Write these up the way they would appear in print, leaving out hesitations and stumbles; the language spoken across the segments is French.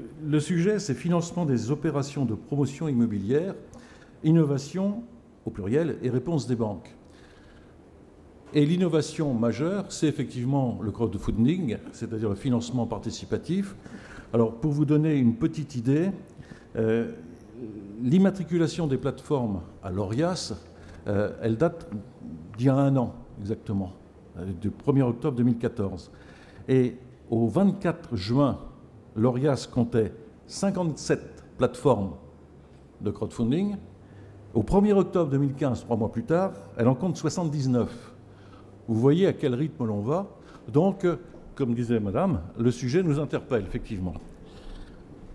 Le sujet, c'est financement des opérations de promotion immobilière, innovation au pluriel et réponse des banques. Et l'innovation majeure, c'est effectivement le crowdfunding, c'est-à-dire le financement participatif. Alors, pour vous donner une petite idée, l'immatriculation des plateformes à l'ORIAS, elle date d'il y a 1 an exactement, du 1er octobre 2014. Et au 24 juin, l'ORIAS comptait 57 plateformes de crowdfunding. Au 1er octobre 2015, 3 mois plus tard, elle en compte 79. Vous voyez à quel rythme l'on va. Donc, comme disait madame, le sujet nous interpelle, effectivement.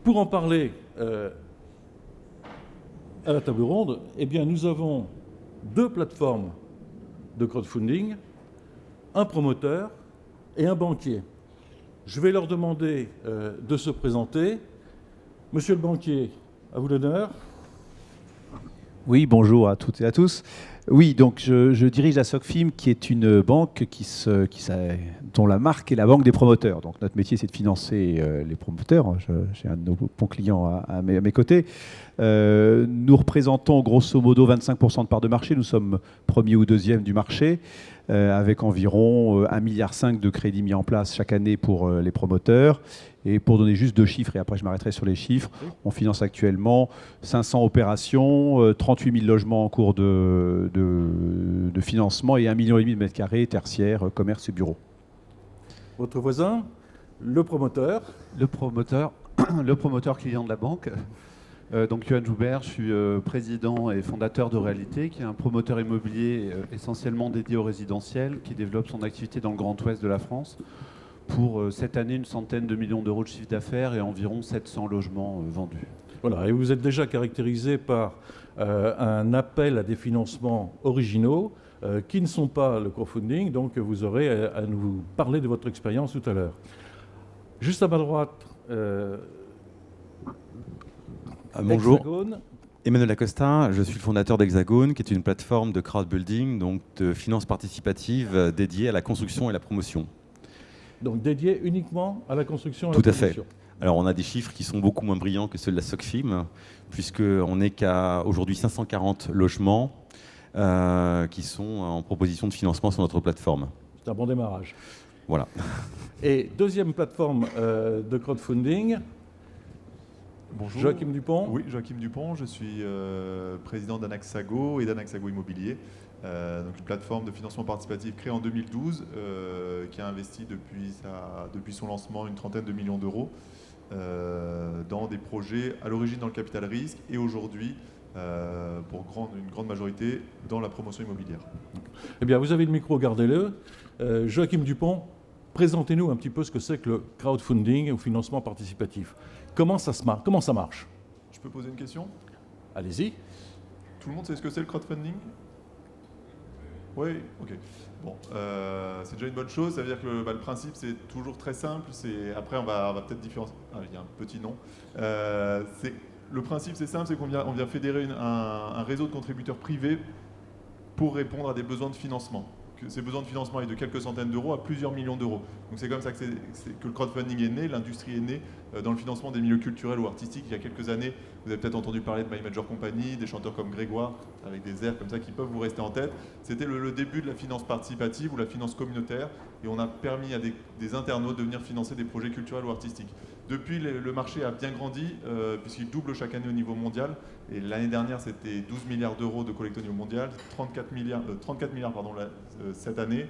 Pour en parler à la table ronde, eh bien, nous avons 2 plateformes de crowdfunding, un promoteur et un banquier. Je vais leur demander de se présenter. Monsieur le banquier, à vous l'honneur. Oui, bonjour à toutes et à tous. Oui, donc je dirige la SocFim, qui est une banque dont la marque est la banque des promoteurs. Donc notre métier, c'est de financer les promoteurs. J'ai un de nos bons clients à mes côtés. Nous représentons grosso modo 25% de part de marché. Nous sommes premier ou deuxième du marché, avec environ 1,5 milliard de crédits mis en place chaque année pour les promoteurs. Et pour donner juste 2 chiffres, et après je m'arrêterai sur les chiffres, on finance actuellement 500 opérations, 38 000 logements en cours de financement et 1,5 million de mètres carrés tertiaires, commerce et bureaux. Votre voisin, le promoteur. Le promoteur client de la banque. Donc Johan Joubert, je suis président et fondateur de Réalité, qui est un promoteur immobilier essentiellement dédié au résidentiel, qui développe son activité dans le Grand Ouest de la France. Pour cette année, une centaine de millions d'euros de chiffre d'affaires et environ 700 logements vendus. Voilà, et vous êtes déjà caractérisé par un appel à des financements originaux qui ne sont pas le crowdfunding, donc vous aurez à nous parler de votre expérience tout à l'heure. Juste à ma droite, bonjour. Hexagone. Emmanuel Acosta, je suis le fondateur d'Hexagone, qui est une plateforme de crowdbuilding, donc de finance participative dédiée à la construction et la promotion. Donc dédié uniquement à la construction et à Tout la à fait. promotion. Alors on a des chiffres qui sont beaucoup moins brillants que ceux de la SocFim, puisqu'on n'est qu'à aujourd'hui 540 logements qui sont en proposition de financement sur notre plateforme. C'est un bon démarrage. Voilà. Et deuxième plateforme de crowdfunding, Bonjour. Joachim Dupont. Oui, Joachim Dupont, je suis président d'Anaxago et d'Anaxago Immobilier, donc une plateforme de financement participatif créée en 2012 qui a investi depuis son lancement une trentaine de millions d'euros dans des projets à l'origine dans le capital risque et aujourd'hui, pour une grande majorité, dans la promotion immobilière. Eh bien, vous avez le micro, gardez-le. Joachim Dupont, présentez-nous un petit peu ce que c'est que le crowdfunding ou financement participatif. Comment ça marche? Je peux poser une question? Allez-y. Tout le monde sait ce que c'est le crowdfunding? Oui, ok. Bon, c'est déjà une bonne chose. Ça veut dire que le principe, c'est toujours très simple. Après, on va peut-être différencier. Ah, il y a un petit nom. Le principe, c'est simple, c'est qu'on vient fédérer un réseau de contributeurs privés pour répondre à des besoins de financement. Ces besoins de financement est de quelques centaines d'euros à plusieurs millions d'euros. Donc c'est comme ça que le crowdfunding est né, l'industrie est née dans le financement des milieux culturels ou artistiques. Il y a quelques années, vous avez peut-être entendu parler de My Major Company, des chanteurs comme Grégoire, avec des airs comme ça qui peuvent vous rester en tête. C'était le début de la finance participative ou la finance communautaire, et on a permis à des internautes de venir financer des projets culturels ou artistiques. Depuis, le marché a bien grandi, puisqu'il double chaque année au niveau mondial. Et l'année dernière, c'était 12 milliards d'euros de collecte au niveau mondial, 34 milliards cette année.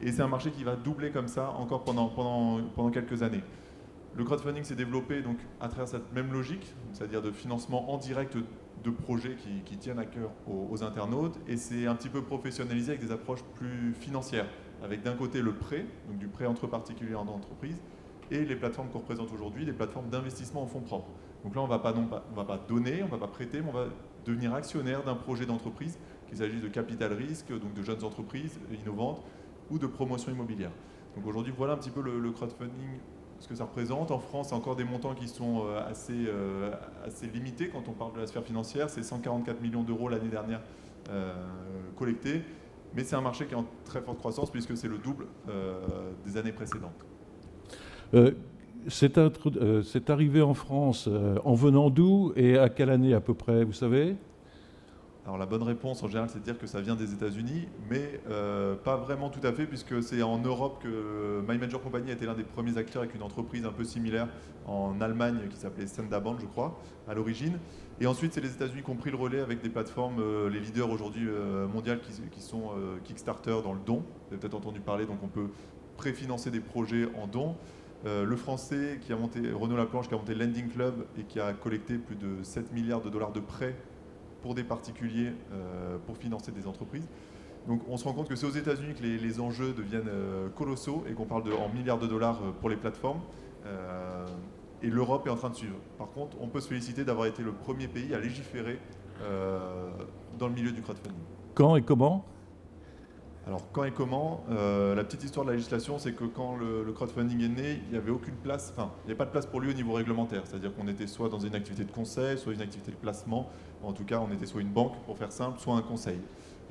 Et c'est un marché qui va doubler comme ça encore pendant quelques années. Le crowdfunding s'est développé donc, à travers cette même logique, c'est-à-dire de financement en direct de projets qui tiennent à cœur aux internautes. Et c'est un petit peu professionnalisé avec des approches plus financières, avec d'un côté le prêt, donc du prêt entre particuliers en entreprise, et les plateformes qu'on représente aujourd'hui, des plateformes d'investissement en fonds propres. Donc là, on ne va pas donner, on ne va pas prêter, mais on va devenir actionnaire d'un projet d'entreprise, qu'il s'agisse de capital risque, donc de jeunes entreprises innovantes, ou de promotion immobilière. Donc aujourd'hui, voilà un petit peu le crowdfunding, ce que ça représente. En France, c'est encore des montants qui sont assez limités quand on parle de la sphère financière. C'est 144 millions d'euros l'année dernière collectés, mais c'est un marché qui est en très forte croissance puisque c'est le double des années précédentes. c'est arrivé en France en venant d'où et à quelle année à peu près, vous savez? Alors la bonne réponse en général c'est de dire que ça vient des États-Unis, mais pas vraiment tout à fait puisque c'est en Europe que My Major Company a été l'un des premiers acteurs avec une entreprise un peu similaire en Allemagne qui s'appelait Sendabank je crois à l'origine. Et ensuite c'est les États-Unis qui ont pris le relais avec des plateformes, les leaders aujourd'hui mondiales qui sont Kickstarter dans le don. Vous avez peut-être entendu parler, donc on peut préfinancer des projets en don. Le français qui a monté, Renaud Laplanche qui a monté Lending Club et qui a collecté plus de 7 milliards de dollars de prêts pour des particuliers, pour financer des entreprises. Donc on se rend compte que c'est aux États-Unis que les enjeux deviennent colossaux et qu'on parle en milliards de dollars pour les plateformes. Et l'Europe est en train de suivre. Par contre, on peut se féliciter d'avoir été le premier pays à légiférer dans le milieu du crowdfunding. Quand et comment? Alors quand et comment, la petite histoire de la législation, c'est que quand le crowdfunding est né, il n'y avait aucune place, enfin, il n'y avait pas de place pour lui au niveau réglementaire. C'est-à-dire qu'on était soit dans une activité de conseil, soit une activité de placement. En tout cas, on était soit une banque, pour faire simple, soit un conseil.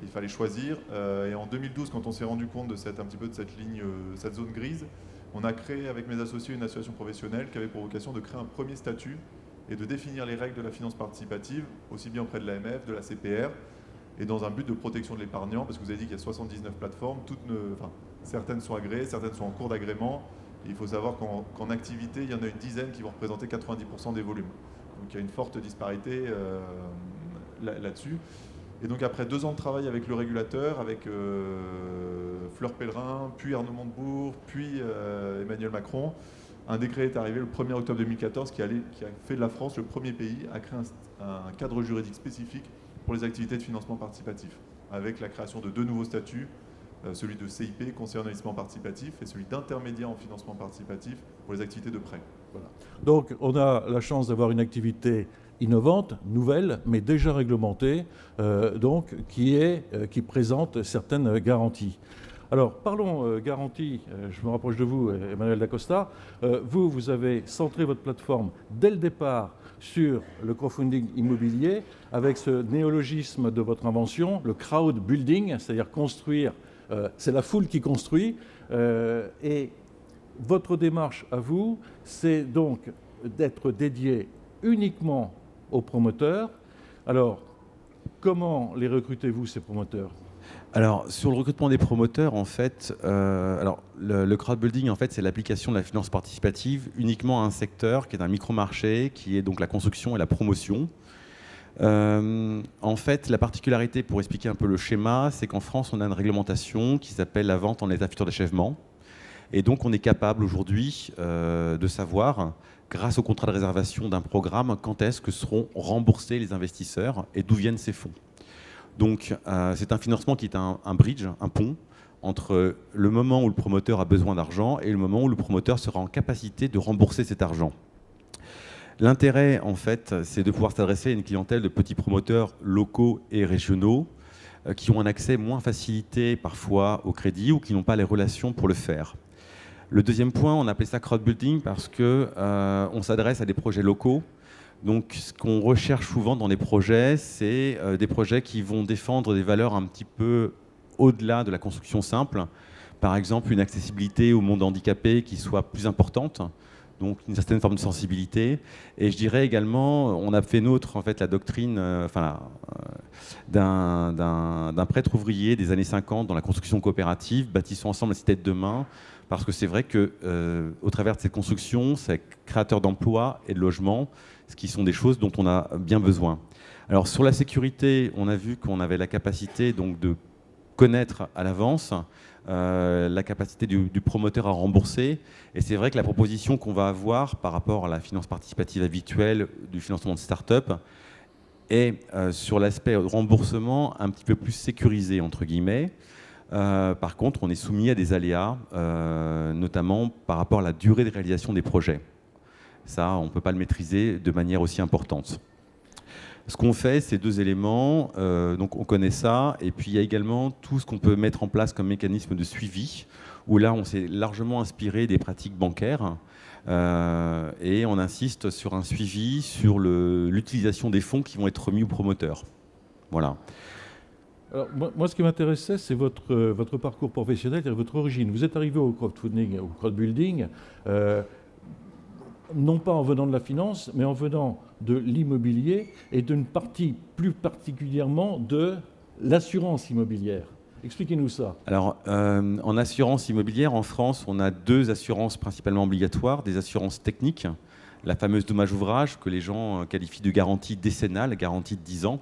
Il fallait choisir. Et en 2012, quand on s'est rendu compte de un petit peu de cette ligne, cette zone grise, on a créé avec mes associés une association professionnelle qui avait pour vocation de créer un premier statut et de définir les règles de la finance participative, aussi bien auprès de l'AMF, de la CPR, et dans un but de protection de l'épargnant, parce que vous avez dit qu'il y a 79 plateformes, certaines sont agréées, certaines sont en cours d'agrément. Il faut savoir qu'en activité, il y en a une dizaine qui vont représenter 90% des volumes. Donc il y a une forte disparité là-dessus. Et donc après 2 ans de travail avec le régulateur, avec Fleur Pellerin, puis Arnaud Montebourg, puis Emmanuel Macron, un décret est arrivé le 1er octobre 2014 qui a fait de la France le premier pays à créer un cadre juridique spécifique pour les activités de financement participatif, avec la création de 2 nouveaux statuts, celui de CIP, conseiller en investissement participatif, et celui d'intermédiaire en financement participatif pour les activités de prêt. Voilà. Donc on a la chance d'avoir une activité innovante, nouvelle, mais déjà réglementée, donc qui présente certaines garanties. Alors parlons garantie, je me rapproche de vous, Emmanuel Dacosta. Vous avez centré votre plateforme dès le départ sur le crowdfunding immobilier avec ce néologisme de votre invention, le crowd building, c'est-à-dire construire, c'est la foule qui construit. Et votre démarche à vous, c'est donc d'être dédié uniquement aux promoteurs. Alors, comment les recrutez-vous, ces promoteurs ? Alors, sur le recrutement des promoteurs, en fait, le crowdbuilding, en fait, c'est l'application de la finance participative uniquement à un secteur qui est un micro-marché, qui est donc la construction et la promotion. En fait, la particularité, pour expliquer un peu le schéma, c'est qu'en France, on a une réglementation qui s'appelle la vente en état futur d'achèvement. Et donc, on est capable aujourd'hui de savoir, grâce au contrat de réservation d'un programme, quand est-ce que seront remboursés les investisseurs et d'où viennent ces fonds. Donc, c'est un financement qui est un bridge, un pont, entre le moment où le promoteur a besoin d'argent et le moment où le promoteur sera en capacité de rembourser cet argent. L'intérêt, en fait, c'est de pouvoir s'adresser à une clientèle de petits promoteurs locaux et régionaux qui ont un accès moins facilité parfois au crédit ou qui n'ont pas les relations pour le faire. Le deuxième point, on appelle ça crowdbuilding parce qu'on s'adresse à des projets locaux. Donc, ce qu'on recherche souvent dans les projets, c'est des projets qui vont défendre des valeurs un petit peu au-delà de la construction simple. Par exemple, une accessibilité au monde handicapé qui soit plus importante, donc une certaine forme de sensibilité. Et je dirais également, on a fait nôtre en fait la doctrine d'un prêtre ouvrier des années 50 dans la construction coopérative, bâtissons ensemble la cité de demain, parce que c'est vrai qu'au travers de cette construction, c'est créateur d'emplois et de logements, ce qui sont des choses dont on a bien besoin. Alors sur la sécurité, on a vu qu'on avait la capacité donc, de connaître à l'avance la capacité du promoteur à rembourser. Et c'est vrai que la proposition qu'on va avoir par rapport à la finance participative habituelle du financement de start-up est sur l'aspect remboursement un petit peu plus sécurisé, entre guillemets. Par contre, on est soumis à des aléas, notamment par rapport à la durée de réalisation des projets. Ça, on ne peut pas le maîtriser de manière aussi importante. Ce qu'on fait, c'est 2 éléments. Donc on connaît ça. Et puis il y a également tout ce qu'on peut mettre en place comme mécanisme de suivi, où là, on s'est largement inspiré des pratiques bancaires. Et on insiste sur un suivi sur l'utilisation des fonds qui vont être remis aux promoteurs. Voilà. Alors, moi, ce qui m'intéressait, c'est votre parcours professionnel, c'est votre origine. Vous êtes arrivé au crowdfunding, au crowdbuilding, non pas en venant de la finance, mais en venant de l'immobilier et d'une partie plus particulièrement de l'assurance immobilière. Expliquez-nous ça. Alors, en assurance immobilière, en France, on a 2 assurances principalement obligatoires, des assurances techniques, la fameuse dommage ouvrage que les gens qualifient de garantie décennale, garantie de 10 ans,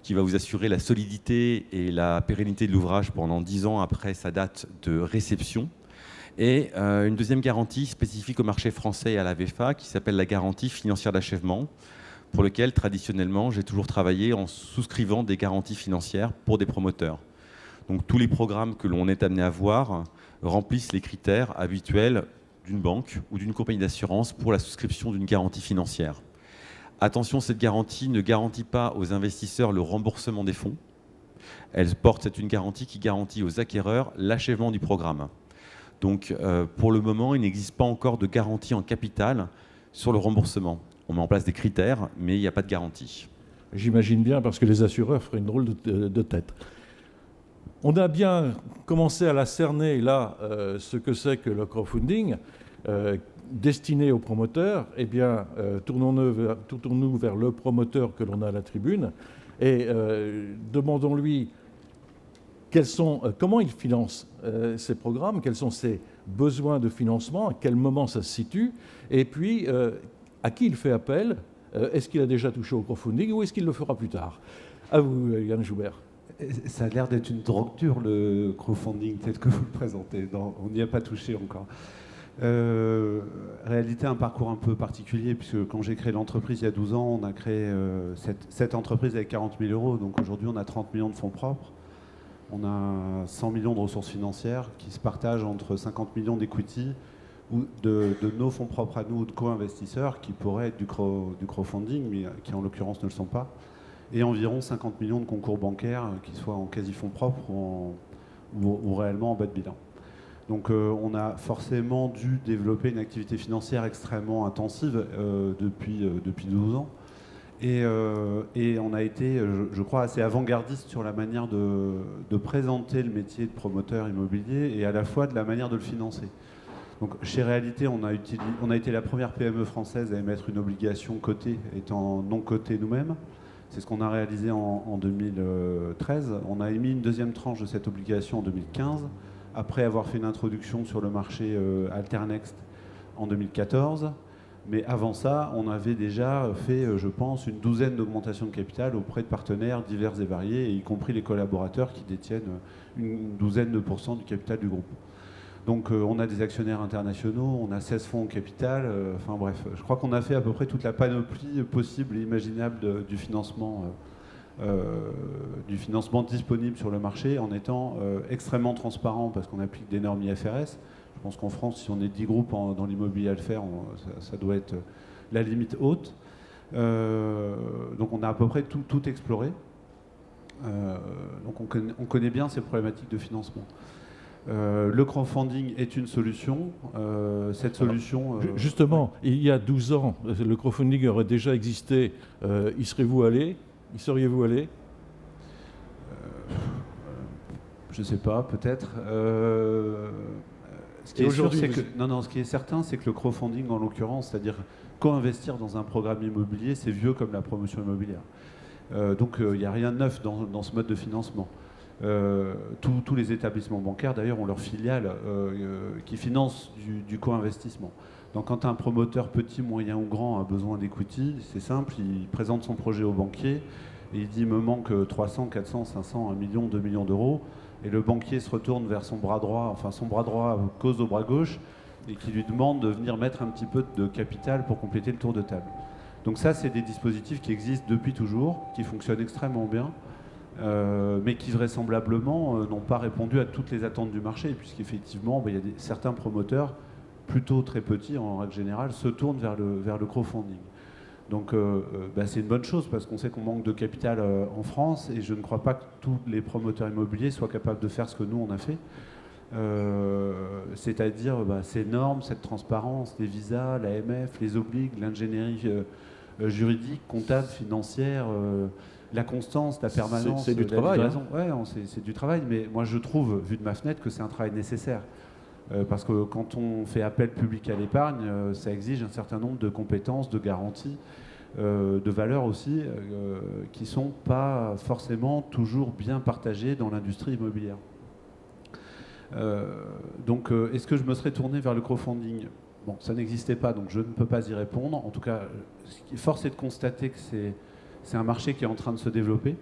qui va vous assurer la solidité et la pérennité de l'ouvrage pendant 10 ans après sa date de réception. Et une deuxième garantie spécifique au marché français et à la VFA qui s'appelle la garantie financière d'achèvement, pour lequel traditionnellement j'ai toujours travaillé en souscrivant des garanties financières pour des promoteurs. Donc tous les programmes que l'on est amené à voir remplissent les critères habituels d'une banque ou d'une compagnie d'assurance pour la souscription d'une garantie financière. Attention, cette garantie ne garantit pas aux investisseurs le remboursement des fonds. C'est une garantie qui garantit aux acquéreurs l'achèvement du programme. Donc pour le moment, il n'existe pas encore de garantie en capital sur le remboursement. On met en place des critères, mais il n'y a pas de garantie. J'imagine bien, parce que les assureurs feraient une drôle de tête. On a bien commencé à la cerner, là, ce que c'est que le crowdfunding destiné aux promoteurs. Eh bien, tournons-nous vers le promoteur que l'on a à la tribune et demandons-lui comment il finance ces programmes, quels sont ses besoins de financement, à quel moment ça se situe, et puis à qui il fait appel. Est-ce qu'il a déjà touché au crowdfunding ou est-ce qu'il le fera plus tard? À vous, Yann Joubert. Ça a l'air d'être une drogue dure, le crowdfunding, tel que vous le présentez. On n'y a pas touché encore. Réalité, un parcours un peu particulier, puisque quand j'ai créé l'entreprise il y a 12 ans, on a créé cette entreprise avec 40 000 euros. Donc aujourd'hui, on a 30 millions de fonds propres. On a 100 millions de ressources financières qui se partagent entre 50 millions d'equity ou de nos fonds propres à nous, de co-investisseurs, qui pourraient être du crowdfunding, mais qui en l'occurrence ne le sont pas. Et environ 50 millions de concours bancaires, qui soient en quasi-fonds propres ou réellement en bas de bilan. Donc on a forcément dû développer une activité financière extrêmement intensive depuis 12 ans. Et on a été, je crois, assez avant-gardiste sur la manière de présenter le métier de promoteur immobilier et à la fois de la manière de le financer. Donc chez Réalité, on a été la première PME française à émettre une obligation cotée, étant non cotée nous-mêmes. C'est ce qu'on a réalisé en 2013. On a émis une deuxième tranche de cette obligation en 2015, après avoir fait une introduction sur le marché Alternext en 2014. Mais avant ça, on avait déjà fait, je pense, une douzaine d'augmentations de capital auprès de partenaires divers et variés, y compris les collaborateurs qui détiennent une douzaine de pourcents du capital du groupe. Donc on a des actionnaires internationaux, on a 16 fonds au capital, enfin bref, je crois qu'on a fait à peu près toute la panoplie possible et imaginable du financement disponible sur le marché, en étant extrêmement transparent parce qu'on applique des normes IFRS. Je pense qu'en France, si on est 10 groupes dans l'immobilier à le faire, ça doit être la limite haute. Donc on a à peu près tout exploré. Donc on connaît bien ces problématiques de financement. Le crowdfunding est une solution. Cette solution... Justement, il y a 12 ans, le crowdfunding aurait déjà existé. Y seriez-vous allé? Je ne sais pas, peut-être. Ce qui est certain, c'est que le crowdfunding, en l'occurrence, c'est-à-dire co-investir dans un programme immobilier, c'est vieux comme la promotion immobilière. Donc il n'y a rien de neuf dans ce mode de financement. Tous les établissements bancaires, d'ailleurs, ont leur filiale qui finance du co-investissement. Donc quand un promoteur petit, moyen ou grand a besoin d'equity, c'est simple, il présente son projet au banquier et il dit « il me manque 300, 400, 500, 1 million, 2 millions d'euros ». Et le banquier se retourne vers son bras droit, enfin son bras droit cause au bras gauche, et qui lui demande de venir mettre un petit peu de capital pour compléter le tour de table. Donc ça, c'est des dispositifs qui existent depuis toujours, qui fonctionnent extrêmement bien, mais qui vraisemblablement n'ont pas répondu à toutes les attentes du marché, puisqu'effectivement, il y a certains promoteurs, plutôt très petits en règle générale, se tournent vers le crowdfunding. Donc c'est une bonne chose parce qu'on sait qu'on manque de capital en France et je ne crois pas que tous les promoteurs immobiliers soient capables de faire ce que nous on a fait. C'est-à-dire ces normes, cette transparence, les visas, l'AMF, les obligues, l'ingénierie juridique, comptable, financière, la constance, la permanence. C'est du travail. Ouais, c'est du travail, mais moi je trouve, vu de ma fenêtre, que c'est un travail nécessaire. Parce que quand on fait appel public à l'épargne, ça exige un certain nombre de compétences, de garanties, de valeurs aussi, qui ne sont pas forcément toujours bien partagées dans l'industrie immobilière. Donc, est-ce que je me serais tourné vers le crowdfunding ? Bon, ça n'existait pas, donc je ne peux pas y répondre. En tout cas, force est de constater que c'est un marché qui est en train de se développer,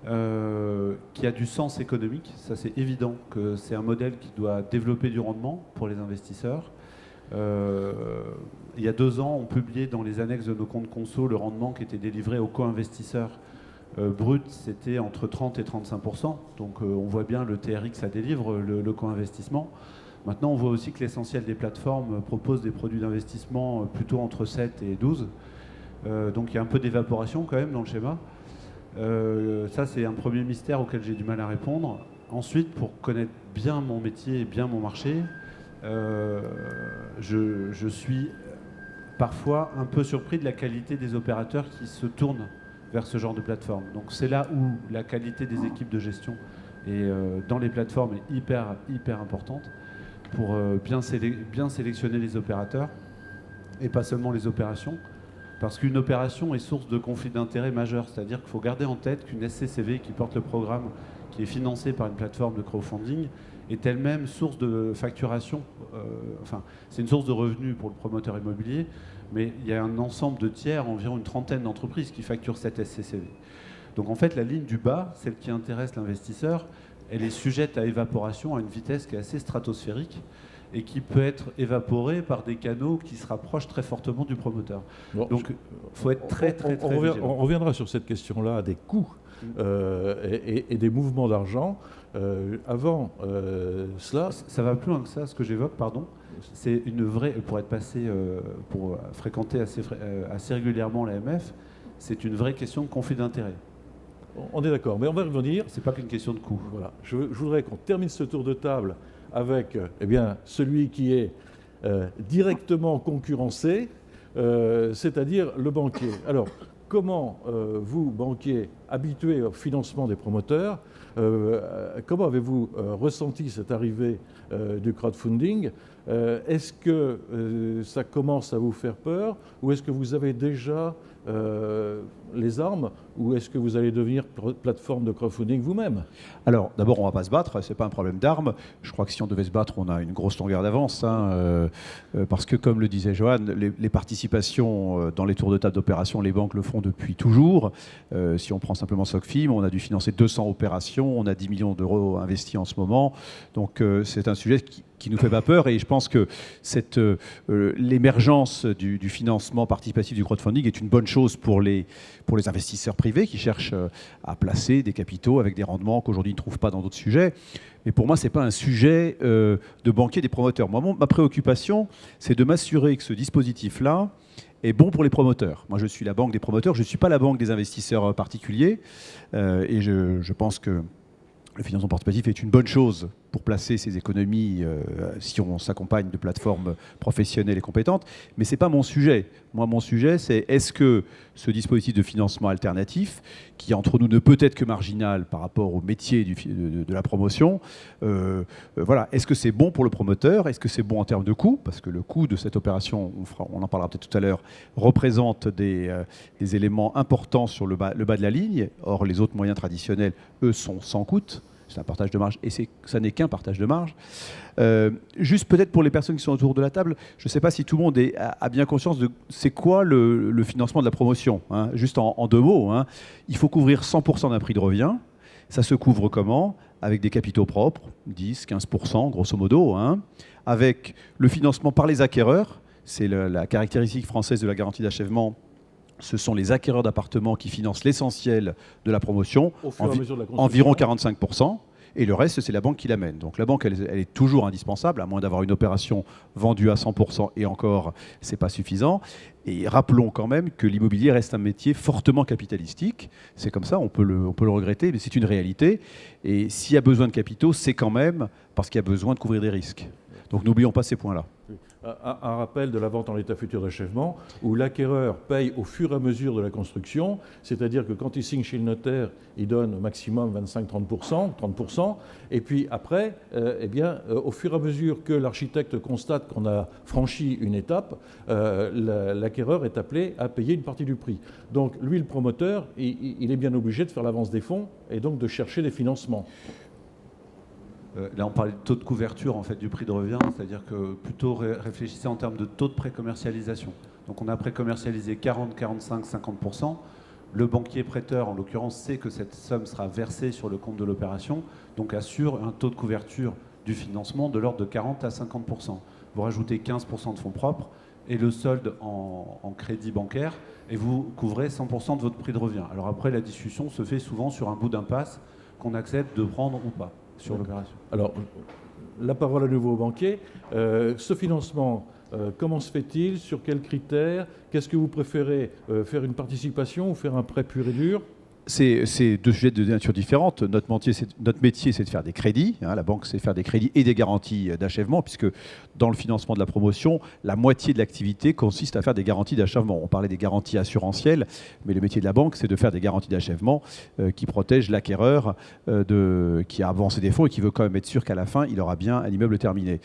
qui a du sens économique. Ça, c'est évident que c'est un modèle qui doit développer du rendement pour les investisseurs. Il y a 2 ans, on publiait dans les annexes de nos comptes conso le rendement qui était délivré aux co-investisseurs brut, c'était entre 30 et 35%. Donc on voit bien le TRX, ça délivre le co-investissement. Maintenant, on voit aussi que l'essentiel des plateformes propose des produits d'investissement plutôt entre 7 et 12. Donc il y a un peu d'évaporation quand même dans le schéma. Ça, c'est un premier mystère auquel j'ai du mal à répondre. Ensuite, pour connaître bien mon métier et bien mon marché, je suis parfois un peu surpris de la qualité des opérateurs qui se tournent vers ce genre de plateforme. Donc c'est là où la qualité des équipes de gestion dans les plateformes est hyper importante pour bien sélectionner les opérateurs et pas seulement les opérations. Parce qu'une opération est source de conflit d'intérêts majeur. C'est-à-dire qu'il faut garder en tête qu'une SCCV qui porte le programme, qui est financée par une plateforme de crowdfunding, est elle-même source de facturation. C'est une source de revenus pour le promoteur immobilier, mais il y a un ensemble de tiers, environ une trentaine d'entreprises qui facturent cette SCCV. Donc en fait, la ligne du bas, celle qui intéresse l'investisseur, elle est sujette à évaporation à une vitesse qui est assez stratosphérique et qui peut être évaporée par des canaux qui se rapprochent très fortement du promoteur. Bon, donc il faut être très vigilant. On reviendra sur cette question-là des coûts et des mouvements d'argent. Avant cela... Ça va plus loin que ça, ce que j'évoque, pardon. C'est une vraie, pour être passé, pour fréquenter assez régulièrement l'AMF, c'est une vraie question de conflit d'intérêts. On est d'accord, mais on va revenir. C'est pas qu'une question de coût. Voilà. Je voudrais qu'on termine ce tour de table avec celui qui est directement concurrencé, c'est-à-dire le banquier. Alors, comment vous, banquiers, habitués au financement des promoteurs, comment avez-vous ressenti cette arrivée du crowdfunding ? Est-ce que ça commence à vous faire peur ou est-ce que vous avez déjà les armes ou est-ce que vous allez devenir plateforme de crowdfunding vous-même ? Alors, d'abord, on ne va pas se battre, ce n'est pas un problème d'armes. Je crois que si on devait se battre, on a une grosse longueur d'avance. Parce que, comme le disait Johan, les participations dans les tours de table d'opération, les banques le font depuis toujours. Si on prend simplement SocFim, on a dû financer 200 opérations, on a 10 millions d'euros investis en ce moment. Donc, c'est un sujet qui nous fait pas peur et je pense que l'émergence du financement participatif du crowdfunding est une bonne chose pour les investisseurs privés qui cherchent à placer des capitaux avec des rendements qu'aujourd'hui ils ne trouvent pas dans d'autres sujets. Mais pour moi, ce n'est pas un sujet de banquier des promoteurs. Moi, ma préoccupation, c'est de m'assurer que ce dispositif-là est bon pour les promoteurs. Moi, je suis la banque des promoteurs, je ne suis pas la banque des investisseurs particuliers. Et je pense que le financement participatif est une bonne chose pour placer ses économies si on s'accompagne de plateformes professionnelles et compétentes. Mais ce n'est pas mon sujet. Moi, mon sujet, c'est est-ce que ce dispositif de financement alternatif, qui entre nous ne peut être que marginal par rapport au métier de la promotion, voilà, est-ce que c'est bon pour le promoteur ? Est-ce que c'est bon en termes de coût ? Parce que le coût de cette opération, on en parlera peut-être tout à l'heure, représente des éléments importants sur le bas de la ligne. Or, les autres moyens traditionnels, eux, sont sans coût. C'est un partage de marge et ça n'est qu'un partage de marge. Juste peut-être pour les personnes qui sont autour de la table, je ne sais pas si tout le monde a bien conscience de c'est quoi le financement de la promotion. Hein. Juste en 2 mots, hein. Il faut couvrir 100% d'un prix de revient. Ça se couvre comment ? Avec des capitaux propres, 10-15% grosso modo, hein. Avec le financement par les acquéreurs. C'est la caractéristique française de la garantie d'achèvement. Ce sont les acquéreurs d'appartements qui financent l'essentiel de la promotion, environ 45%, et le reste, c'est la banque qui l'amène. Donc la banque, elle est toujours indispensable, à moins d'avoir une opération vendue à 100%, et encore, ce n'est pas suffisant. Et rappelons quand même que l'immobilier reste un métier fortement capitalistique. C'est comme ça, on peut le regretter, mais c'est une réalité. Et s'il y a besoin de capitaux, c'est quand même parce qu'il y a besoin de couvrir des risques. Donc n'oublions pas ces points-là. un rappel de la vente en état futur d'achèvement, où l'acquéreur paye au fur et à mesure de la construction, c'est-à-dire que quand il signe chez le notaire, il donne au maximum 25-30%, 30%, et puis après, au fur et à mesure que l'architecte constate qu'on a franchi une étape, l'acquéreur est appelé à payer une partie du prix. Donc lui, le promoteur, il est bien obligé de faire l'avance des fonds et donc de chercher des financements. Là, on parlait de taux de couverture en fait, du prix de revient, c'est-à-dire que plutôt réfléchissez en termes de taux de précommercialisation. Donc on a précommercialisé 40, 45, 50%. Le banquier prêteur, en l'occurrence, sait que cette somme sera versée sur le compte de l'opération, donc assure un taux de couverture du financement de l'ordre de 40 à 50%. Vous rajoutez 15% de fonds propres et le solde en crédit bancaire, et vous couvrez 100% de votre prix de revient. Alors après, la discussion se fait souvent sur un bout d'impasse qu'on accepte de prendre ou pas sur l'opération. Alors, la parole à nouveau au banquier. Ce financement, comment se fait-il? Sur quels critères? Qu'est-ce que vous préférez? Faire une participation ou faire un prêt pur et dur? C'est deux sujets de nature différente. Notre métier, c'est de faire des crédits. La banque, c'est faire des crédits et des garanties d'achèvement, puisque dans le financement de la promotion, la moitié de l'activité consiste à faire des garanties d'achèvement. On parlait des garanties assurantielles, mais le métier de la banque, c'est de faire des garanties d'achèvement qui protègent l'acquéreur qui a avancé des fonds et qui veut quand même être sûr qu'à la fin, il aura bien un immeuble terminé.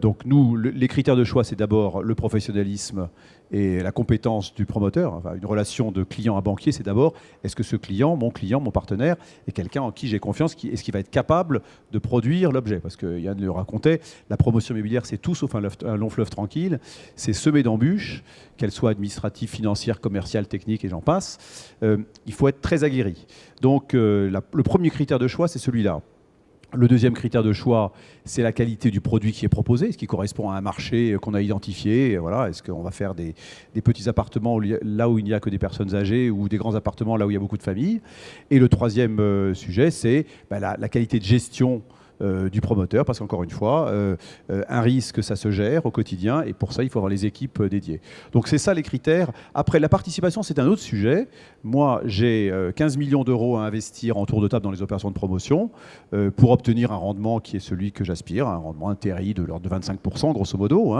Donc nous, les critères de choix, c'est d'abord le professionnalisme et la compétence du promoteur. Enfin, une relation de client à banquier, c'est d'abord, est-ce que ce client, mon partenaire, est quelqu'un en qui j'ai confiance, est-ce qu'il va être capable de produire l'objet? Parce que Yann le racontait, la promotion immobilière, c'est tout sauf un long fleuve tranquille. C'est semé d'embûches, qu'elles soient administratives, financières, commerciales, techniques, et j'en passe. Il faut être très aguerri. Donc, le premier critère de choix, c'est celui-là. Le deuxième critère de choix, c'est la qualité du produit qui est proposé, ce qui correspond à un marché qu'on a identifié. Voilà, est-ce qu'on va faire des petits appartements là où il n'y a que des personnes âgées ou des grands appartements là où il y a beaucoup de familles? Et le troisième sujet, c'est la qualité de gestion du promoteur, parce qu'encore une fois, un risque, ça se gère au quotidien, et pour ça, il faut avoir les équipes dédiées. Donc c'est ça les critères. Après, la participation, c'est un autre sujet. Moi, j'ai 15 millions d'euros à investir en tour de table dans les opérations de promotion pour obtenir un rendement qui est celui que j'aspire, un rendement, un TRI de l'ordre de 25%, grosso modo.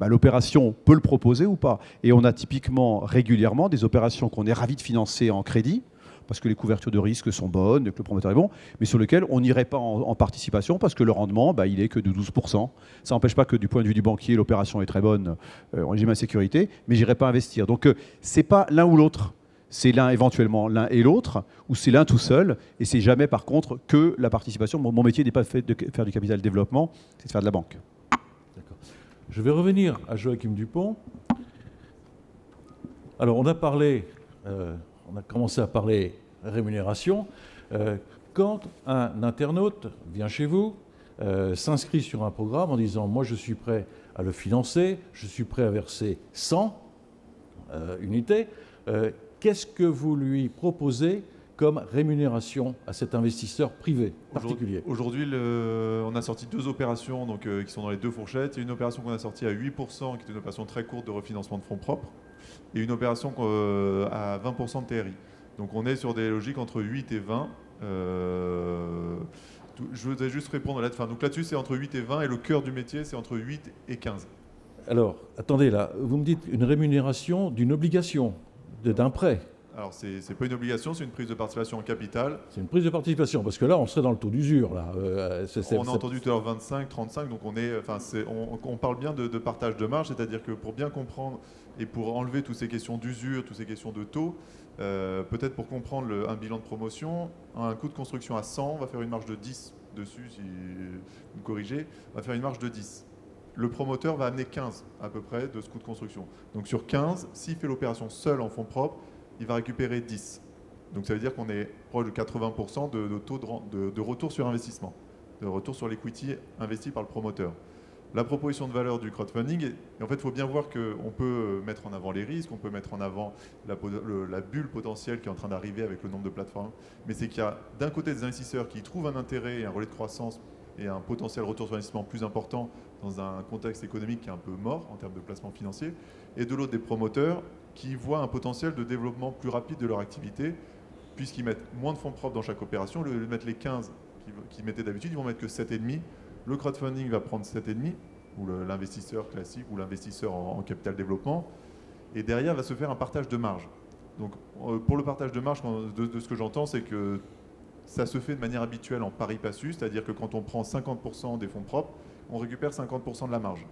L'opération peut le proposer ou pas. Et on a typiquement régulièrement des opérations qu'on est ravi de financer en crédit, parce que les couvertures de risque sont bonnes, que le promoteur est bon, mais sur lesquels on n'irait pas en participation parce que le rendement, il est que de 12%. Ça n'empêche pas que du point de vue du banquier, l'opération est très bonne, en régime à sécurité, mais j'irai pas investir. Donc c'est pas l'un ou l'autre, c'est éventuellement l'un et l'autre, ou c'est l'un tout seul, et c'est jamais par contre que la participation. Mon métier n'est pas fait de faire du capital développement, c'est de faire de la banque. D'accord. Je vais revenir à Joachim Dupont. Alors on a parlé... on a commencé à parler rémunération. Quand un internaute vient chez vous, s'inscrit sur un programme en disant « moi je suis prêt à le financer, je suis prêt à verser 100 unités », qu'est-ce que vous lui proposez comme rémunération à cet investisseur privé particulier? Aujourd'hui, on a sorti 2 opérations qui sont dans les 2 fourchettes. Il y a une opération qu'on a sortie à 8%, qui est une opération très courte de refinancement de fonds propres, et une opération à 20% de TRI. Donc on est sur des logiques entre 8 et 20. Je voudrais juste répondre là-dessus. Donc là-dessus, c'est entre 8 et 20, et le cœur du métier, c'est entre 8 et 15. Alors, attendez là, vous me dites une rémunération d'une obligation, d'un prêt. Alors, c'est pas une obligation, c'est une prise de participation en capital. C'est une prise de participation, parce que là, on serait dans le taux d'usure. Là. On a entendu tout à l'heure 25, 35, donc on parle bien de partage de marge, c'est-à-dire que pour bien comprendre et pour enlever toutes ces questions d'usure, toutes ces questions de taux, peut-être pour comprendre un bilan de promotion, un coût de construction à 100, on va faire une marge de 10 dessus, si vous me corrigez, on va faire une marge de 10. Le promoteur va amener 15 à peu près de ce coût de construction. Donc sur 15, s'il fait l'opération seul en fonds propres, il va récupérer 10. Donc ça veut dire qu'on est proche de 80% de taux de retour sur investissement, de retour sur l'equity investi par le promoteur. La proposition de valeur du crowdfunding, et en fait, il faut bien voir qu'on peut mettre en avant les risques, on peut mettre en avant la bulle potentielle qui est en train d'arriver avec le nombre de plateformes, mais c'est qu'il y a d'un côté des investisseurs qui trouvent un intérêt et un relais de croissance et un potentiel retour sur investissement plus important dans un contexte économique qui est un peu mort en termes de placement financier, et de l'autre des promoteurs qui voient un potentiel de développement plus rapide de leur activité, puisqu'ils mettent moins de fonds propres dans chaque opération. Au lieu de mettre les 15 qu'ils mettaient d'habitude, ils vont mettre que 7,5. Le crowdfunding va prendre 7,5. ou l'investisseur classique ou l'investisseur en capital développement. Et derrière va se faire un partage de marge. Donc pour le partage de marge, de ce que j'entends, c'est que ça se fait de manière habituelle en pari passu, c'est-à-dire que quand on prend 50% des fonds propres, on récupère 50% de la marge.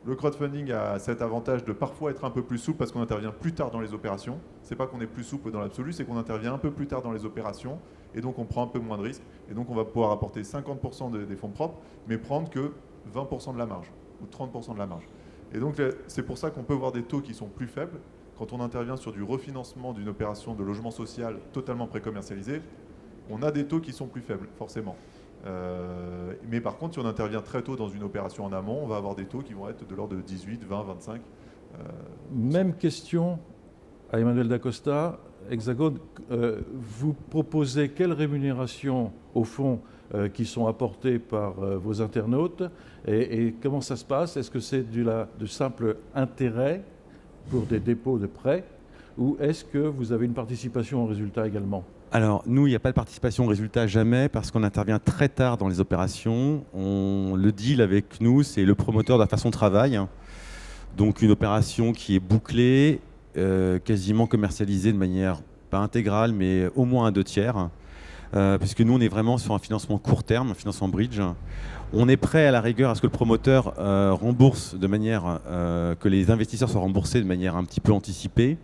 Le crowdfunding a cet avantage de parfois être un peu plus souple parce qu'on intervient plus tard dans les opérations. C'est pas qu'on est plus souple dans l'absolu, c'est qu'on intervient un peu plus tard dans les opérations et donc on prend un peu moins de risques. Et donc on va pouvoir apporter 50% des fonds propres, mais prendre que 20% de la marge ou 30% de la marge. Et donc c'est pour ça qu'on peut voir des taux qui sont plus faibles quand on intervient sur du refinancement d'une opération de logement social totalement précommercialisée. On a des taux qui sont plus faibles, forcément. Mais par contre, si on intervient très tôt dans une opération en amont, on va avoir des taux qui vont être de l'ordre de 18, 20, 25. Même question à Emmanuel Dacosta. Hexagone, vous proposez quelle rémunération, au fond, qui sont apportées par vos internautes et comment ça se passe? Est-ce que c'est de simple intérêt pour des dépôts de prêts ou est-ce que vous avez une participation au résultat également? Alors, nous, il n'y a pas de participation au résultat jamais parce qu'on intervient très tard dans les opérations. Le deal avec nous, c'est le promoteur doit faire son travail. Donc, une opération qui est bouclée, quasiment commercialisée de manière pas intégrale, mais au moins à 2/3. Puisque nous, on est vraiment sur un financement court terme, un financement bridge. On est prêt à la rigueur à ce que le promoteur rembourse de manière que les investisseurs soient remboursés de manière un petit peu anticipée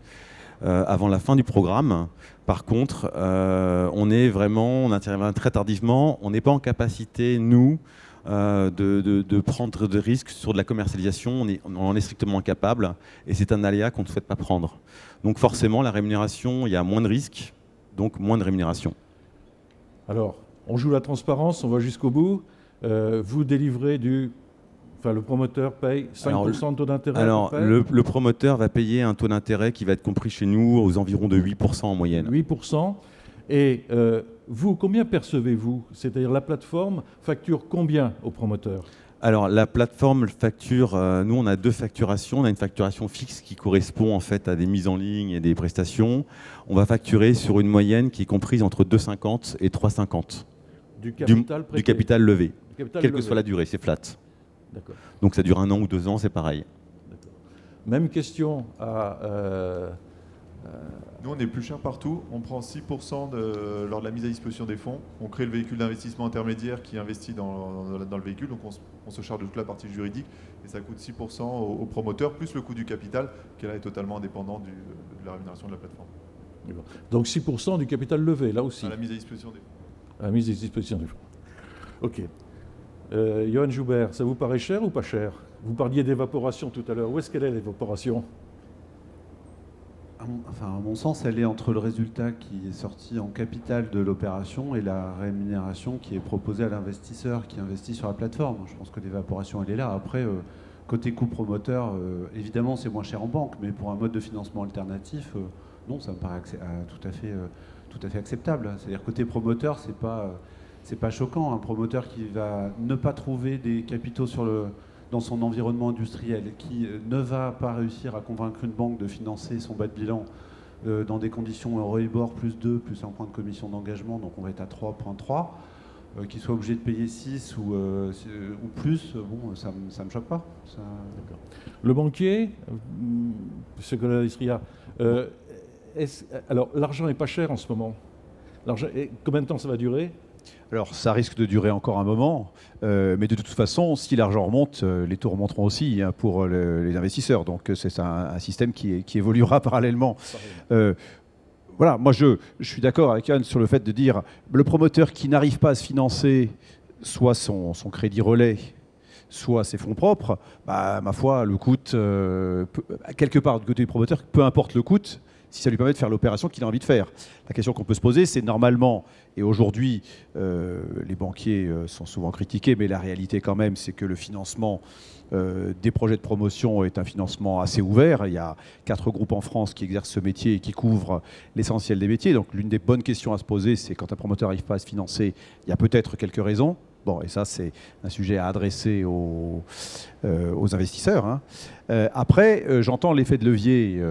avant la fin du programme. Par contre, on intervient très tardivement. On n'est pas en capacité, nous, de prendre de risques sur de la commercialisation. On en est strictement incapable et c'est un aléa qu'on ne souhaite pas prendre. Donc forcément, la rémunération, il y a moins de risques, donc moins de rémunération. Alors, on joue la transparence, on va jusqu'au bout. Vous délivrez le promoteur paye 5% de taux d'intérêt? Alors, le promoteur va payer un taux d'intérêt qui va être compris chez nous aux environs de 8% en moyenne. 8%. Et vous, combien percevez-vous? C'est-à-dire la plateforme facture combien au promoteur? Alors, la plateforme facture, nous on a deux facturations. On a une facturation fixe qui correspond en fait à des mises en ligne et des prestations. On va facturer sur une moyenne qui est comprise entre 2,50 et 3,50 du capital prêté. Du capital levé, quelle que levé. soit la durée, c'est flat. D'accord. Donc ça dure 1 an ou 2 ans, c'est pareil. D'accord. Même question à... Nous, on est plus cher partout. On prend 6% lors de la mise à disposition des fonds. On crée le véhicule d'investissement intermédiaire qui investit dans le véhicule. Donc, on se charge de toute la partie juridique et ça coûte 6% au promoteur, plus le coût du capital, qui là est totalement indépendant de la rémunération de la plateforme. Donc 6% du capital levé, là aussi. À la mise à disposition des fonds. À la mise à disposition des fonds. OK. Johan Joubert, ça vous paraît cher ou pas cher? Vous parliez d'évaporation tout à l'heure. Où est-ce qu'elle est, l'évaporation? Enfin, à mon sens, elle est entre le résultat qui est sorti en capital de l'opération et la rémunération qui est proposée à l'investisseur qui investit sur la plateforme. Je pense que l'évaporation, elle est là. Après, côté coût promoteur, évidemment, c'est moins cher en banque, mais pour un mode de financement alternatif, non, ça me paraît tout à fait acceptable. C'est-à-dire côté promoteur, c'est pas choquant. Un promoteur qui va ne pas trouver des capitaux dans son environnement industriel, qui ne va pas réussir à convaincre une banque de financer son bas de bilan dans des conditions Euribor plus 2, plus un point de commission d'engagement, donc on va être à 3,3, qu'il soit obligé de payer 6 ou plus, bon, ça me choque pas. Ça... Le banquier, M. Colas-Istria, alors l'argent n'est pas cher en ce moment. Combien de temps ça va durer? Alors, ça risque de durer encore un moment, mais de toute façon, si l'argent remonte, les taux remonteront aussi pour les investisseurs. Donc, c'est un système qui évoluera parallèlement. Voilà, moi, je suis d'accord avec Yann sur le fait de dire le promoteur qui n'arrive pas à se financer, soit son crédit relais, soit ses fonds propres, ma foi, le coût, quelque part, du côté du promoteur, peu importe le coût, si ça lui permet de faire l'opération qu'il a envie de faire. La question qu'on peut se poser, c'est normalement, et aujourd'hui, les banquiers sont souvent critiqués, mais la réalité quand même, c'est que le financement des projets de promotion est un financement assez ouvert. Il y a 4 groupes en France qui exercent ce métier et qui couvrent l'essentiel des métiers. Donc l'une des bonnes questions à se poser, c'est quand un promoteur n'arrive pas à se financer, il y a peut-être quelques raisons. Bon, et ça, c'est un sujet à adresser aux investisseurs. Après, j'entends l'effet de levier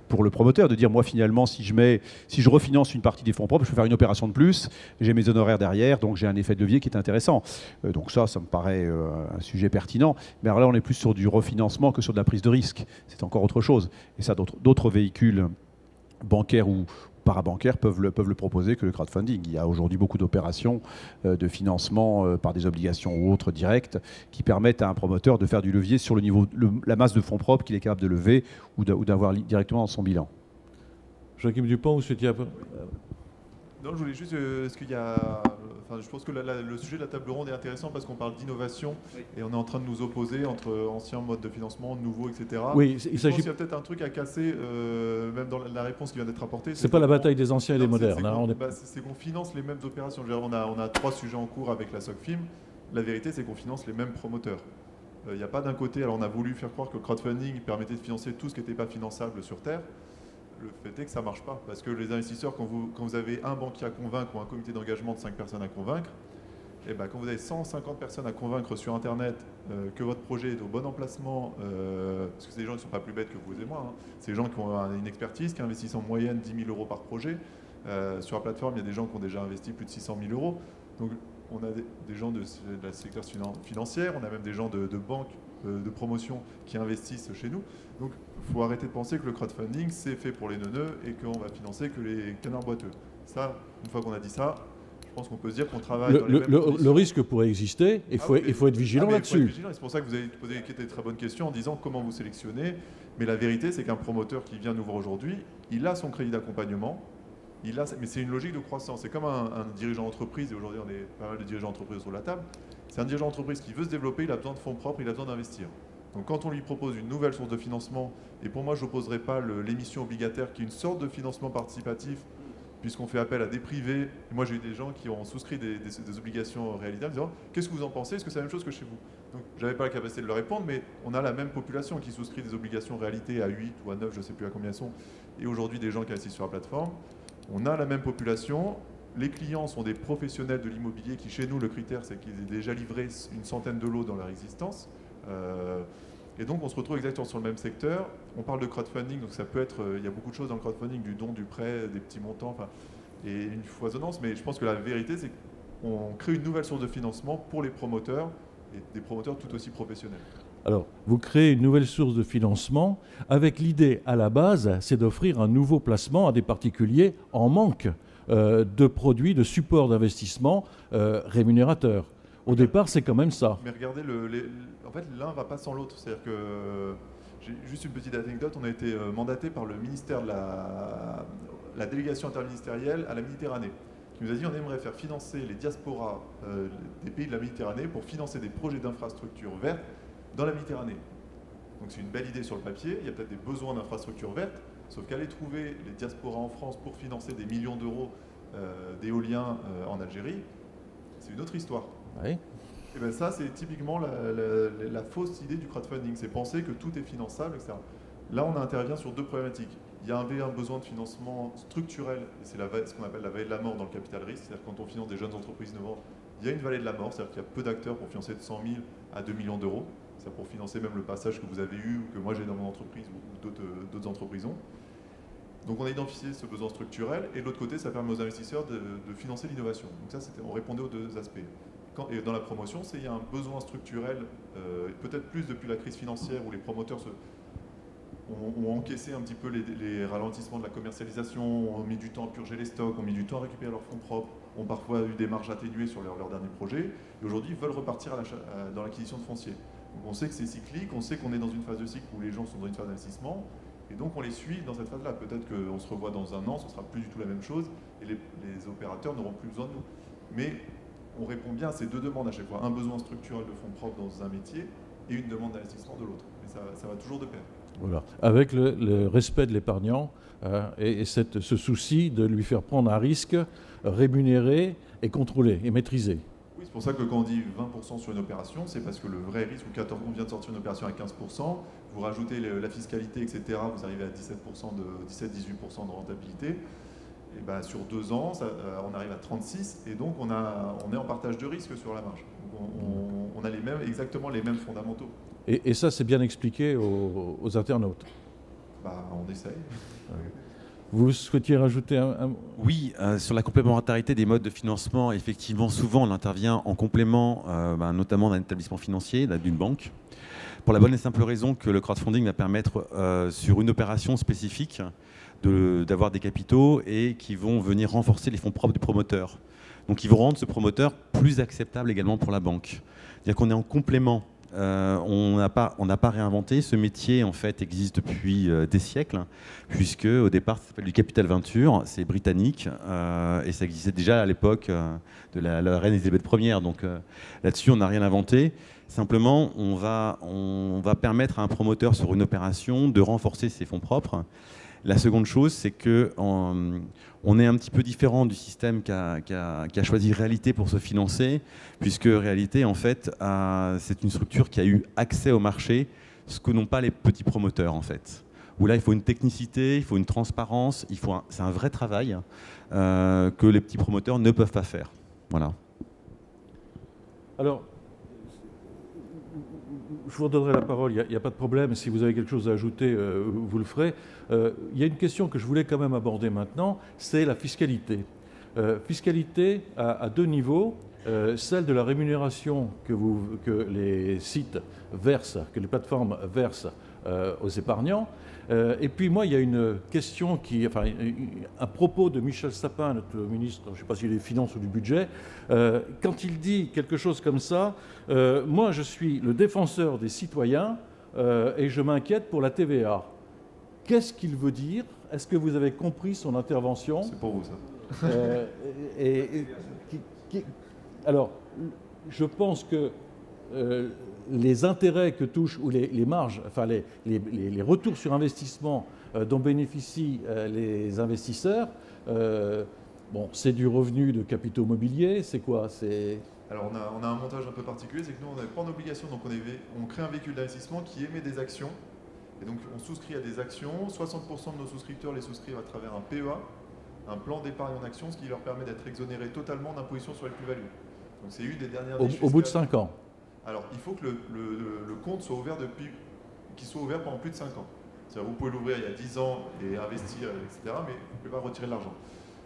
pour pour le promoteur de dire, moi finalement, si je refinance une partie des fonds propres, je peux faire une opération de plus, j'ai mes honoraires derrière, donc j'ai un effet de levier qui est intéressant. Donc ça me paraît un sujet pertinent. Mais alors là, on est plus sur du refinancement que sur de la prise de risque. C'est encore autre chose. Et ça, d'autres véhicules bancaires ou parabancaires peuvent le proposer que le crowdfunding. Il y a aujourd'hui beaucoup d'opérations de financement par des obligations ou autres directes qui permettent à un promoteur de faire du levier sur le niveau, la masse de fonds propres qu'il est capable de lever ou d'avoir directement dans son bilan. Joachim Dupont, vous souhaitiez... Non, je voulais juste, est-ce qu'il y a, enfin, je pense que le sujet de la table ronde est intéressant parce qu'on parle d'innovation et on est en train de nous opposer entre anciens modes de financement, nouveaux, etc. Oui, il s'agit. s'agit. Il y a peut-être un truc à casser, même dans la réponse qui vient d'être apportée. C'est pas la bataille des anciens et des modernes. C'est qu'on finance les mêmes opérations. On a 3 sujets en cours avec la SOCFIM. La vérité, c'est qu'on finance les mêmes promoteurs. Il n'y a pas d'un côté, alors on a voulu faire croire que le crowdfunding permettait de financer tout ce qui n'était pas finançable sur Terre. Le fait est que ça ne marche pas, parce que les investisseurs, quand vous avez un banquier à convaincre ou un comité d'engagement de 5 personnes à convaincre, et ben, quand vous avez 150 personnes à convaincre sur Internet que votre projet est au bon emplacement, parce que c'est des gens qui ne sont pas plus bêtes que vous et moi, hein, c'est des gens qui ont une expertise, qui investissent en moyenne 10 000 € par projet. Sur la plateforme, il y a des gens qui ont déjà investi plus de 600 000 €. Donc on a des gens de la secteur financière, on a même des gens de banques de promotion qui investissent chez nous. Donc il faut arrêter de penser que le crowdfunding c'est fait pour les neuneux et qu'on va financer que les canards boiteux. Ça, une fois qu'on a dit ça, je pense qu'on peut se dire qu'on travaille dans les mêmes conditions. Le risque pourrait exister, il faut être vigilant là-dessus. C'est pour ça que vous avez posé des très bonnes questions en disant comment vous sélectionnez. Mais la vérité, c'est qu'un promoteur qui vient nous voir aujourd'hui, il a son crédit d'accompagnement, mais c'est une logique de croissance. C'est comme un dirigeant d'entreprise, et aujourd'hui on est pas mal de dirigeants d'entreprise sur la table. C'est un dirigeant d'entreprise qui veut se développer, il a besoin de fonds propres, il a besoin d'investir. Donc quand on lui propose une nouvelle source de financement, et pour moi je n'opposerai pas l'émission obligataire qui est une sorte de financement participatif, puisqu'on fait appel à des privés. Et moi j'ai eu des gens qui ont souscrit des obligations réalité en disant « Qu'est-ce que vous en pensez? Est-ce que c'est la même chose que chez vous ?» Donc je n'avais pas la capacité de leur répondre, mais on a la même population qui souscrit des obligations réalité à 8 ou à 9, je ne sais plus à combien elles sont, et aujourd'hui des gens qui investissent sur la plateforme. On a la même population. Les clients sont des professionnels de l'immobilier qui, chez nous, le critère, c'est qu'ils aient déjà livré une centaine de lots dans leur existence. Et donc, on se retrouve exactement sur le même secteur. On parle de crowdfunding, donc ça peut être... il y a beaucoup de choses dans le crowdfunding, du don, du prêt, des petits montants, et une foisonnance. Mais je pense que la vérité, c'est qu'on crée une nouvelle source de financement pour les promoteurs, et des promoteurs tout aussi professionnels. Alors, vous créez une nouvelle source de financement avec l'idée, à la base, c'est d'offrir un nouveau placement à des particuliers en manque de produits, de supports d'investissement rémunérateurs. Au départ, c'est quand même ça. Mais regardez, en fait, l'un ne va pas sans l'autre. C'est-à-dire que, j'ai juste une petite anecdote, on a été mandaté par le ministère de la délégation interministérielle à la Méditerranée, qui nous a dit on aimerait faire financer les diasporas des pays de la Méditerranée pour financer des projets d'infrastructures vertes dans la Méditerranée. Donc c'est une belle idée sur le papier, il y a peut-être des besoins d'infrastructures vertes, sauf qu'aller trouver les diasporas en France pour financer des millions d'euros d'éoliens en Algérie, c'est une autre histoire. Oui. Et bien ça, c'est typiquement la fausse idée du crowdfunding, c'est penser que tout est finançable, etc. Là, on intervient sur 2 problématiques. Il y a un besoin de financement structurel, et c'est ce qu'on appelle la vallée de la mort dans le capital risque, c'est-à-dire quand on finance des jeunes entreprises innovantes, il y a une vallée de la mort, c'est-à-dire qu'il y a peu d'acteurs pour financer de 100 000 à 2 millions d'euros. C'est pour financer même le passage que vous avez eu ou que moi j'ai dans mon entreprise ou d'autres entreprises ont. Donc on a identifié ce besoin structurel et de l'autre côté ça permet aux investisseurs de financer l'innovation. Donc ça on répondait aux 2 aspects. Et dans la promotion, il y a un besoin structurel, peut-être plus depuis la crise financière où les promoteurs ont encaissé un petit peu les ralentissements de la commercialisation, ont mis du temps à purger les stocks, ont mis du temps à récupérer leurs fonds propres, ont parfois eu des marges atténuées sur leurs derniers projets et aujourd'hui veulent repartir dans l'acquisition de foncier. Donc on sait que c'est cyclique, on sait qu'on est dans une phase de cycle où les gens sont dans une phase d'investissement, et donc on les suit dans cette phase-là. Peut-être qu'on se revoit dans un an, ce ne sera plus du tout la même chose, et les opérateurs n'auront plus besoin de nous. Mais on répond bien à ces 2 demandes à chaque fois, un besoin structurel de fonds propres dans un métier, et une demande d'investissement de l'autre. Mais ça va toujours de pair. Voilà. Avec le respect de l'épargnant et ce souci de lui faire prendre un risque rémunéré et contrôlé et maîtrisé. Oui, c'est pour ça que quand on dit 20% sur une opération, c'est parce que le vrai risque, on vient de sortir une opération à 15%, vous rajoutez la fiscalité, etc., vous arrivez à 17-18% de rentabilité. Et ben, sur 2 ans, on arrive à 36%, et donc on est en partage de risque sur la marge. Donc on a exactement les mêmes fondamentaux. Et ça, c'est bien expliqué aux internautes. On essaye. Vous souhaitiez rajouter un... Oui, sur la complémentarité des modes de financement, effectivement, souvent on intervient en complément, notamment d'un établissement financier, d'une banque, pour la bonne et simple raison que le crowdfunding va permettre, sur une opération spécifique, d'avoir des capitaux et qui vont venir renforcer les fonds propres du promoteur. Donc ils vont rendre ce promoteur plus acceptable également pour la banque. C'est-à-dire qu'on est en complément. On n'a pas réinventé. Ce métier, en fait, existe depuis des siècles, puisque au départ, ça s'appelle du capital venture, c'est britannique, et ça existait déjà à l'époque de la reine Elisabeth Ier. Donc là-dessus, on n'a rien inventé. Simplement, on va permettre à un promoteur sur une opération de renforcer ses fonds propres. La seconde chose, c'est qu'on est un petit peu différent du système qu'a choisi Réalité pour se financer, puisque Réalité, en fait, c'est une structure qui a eu accès au marché, ce que n'ont pas les petits promoteurs, en fait. Où là, il faut une technicité, il faut une transparence, c'est un vrai travail que les petits promoteurs ne peuvent pas faire. Voilà. Alors, je vous redonnerai la parole, il n'y a pas de problème. Si vous avez quelque chose à ajouter, vous le ferez. Il y a une question que je voulais quand même aborder maintenant, c'est la fiscalité. Fiscalité à deux niveaux. Celle de la rémunération que les sites versent, que les plateformes versent aux épargnants. Et puis moi, il y a une question un propos de Michel Sapin, notre ministre, je ne sais pas s'il est des Finances ou du Budget, quand il dit quelque chose comme ça, moi je suis le défenseur des citoyens et je m'inquiète pour la TVA. Qu'est-ce qu'il veut dire? Est-ce que vous avez compris son intervention? C'est pour vous, ça. Alors, je pense que les intérêts que touchent, ou les marges, enfin les retours sur investissement dont bénéficient les investisseurs, c'est du revenu de capitaux mobiliers, c'est quoi? Alors on a un montage un peu particulier, c'est que nous on n'avait pas en obligation, donc on crée un véhicule d'investissement qui émet des actions, et donc on souscrit à des actions, 60% de nos souscripteurs les souscrivent à travers un PEA, un plan d'épargne en actions, ce qui leur permet d'être exonérés totalement d'imposition sur les plus-values. Donc c'est une des dernières niches au bout de 5 ans. Alors il faut que le compte soit ouvert qu'il soit ouvert pendant plus de 5 ans. C'est-à-dire vous pouvez l'ouvrir il y a 10 ans et investir, etc., mais vous ne pouvez pas retirer de l'argent.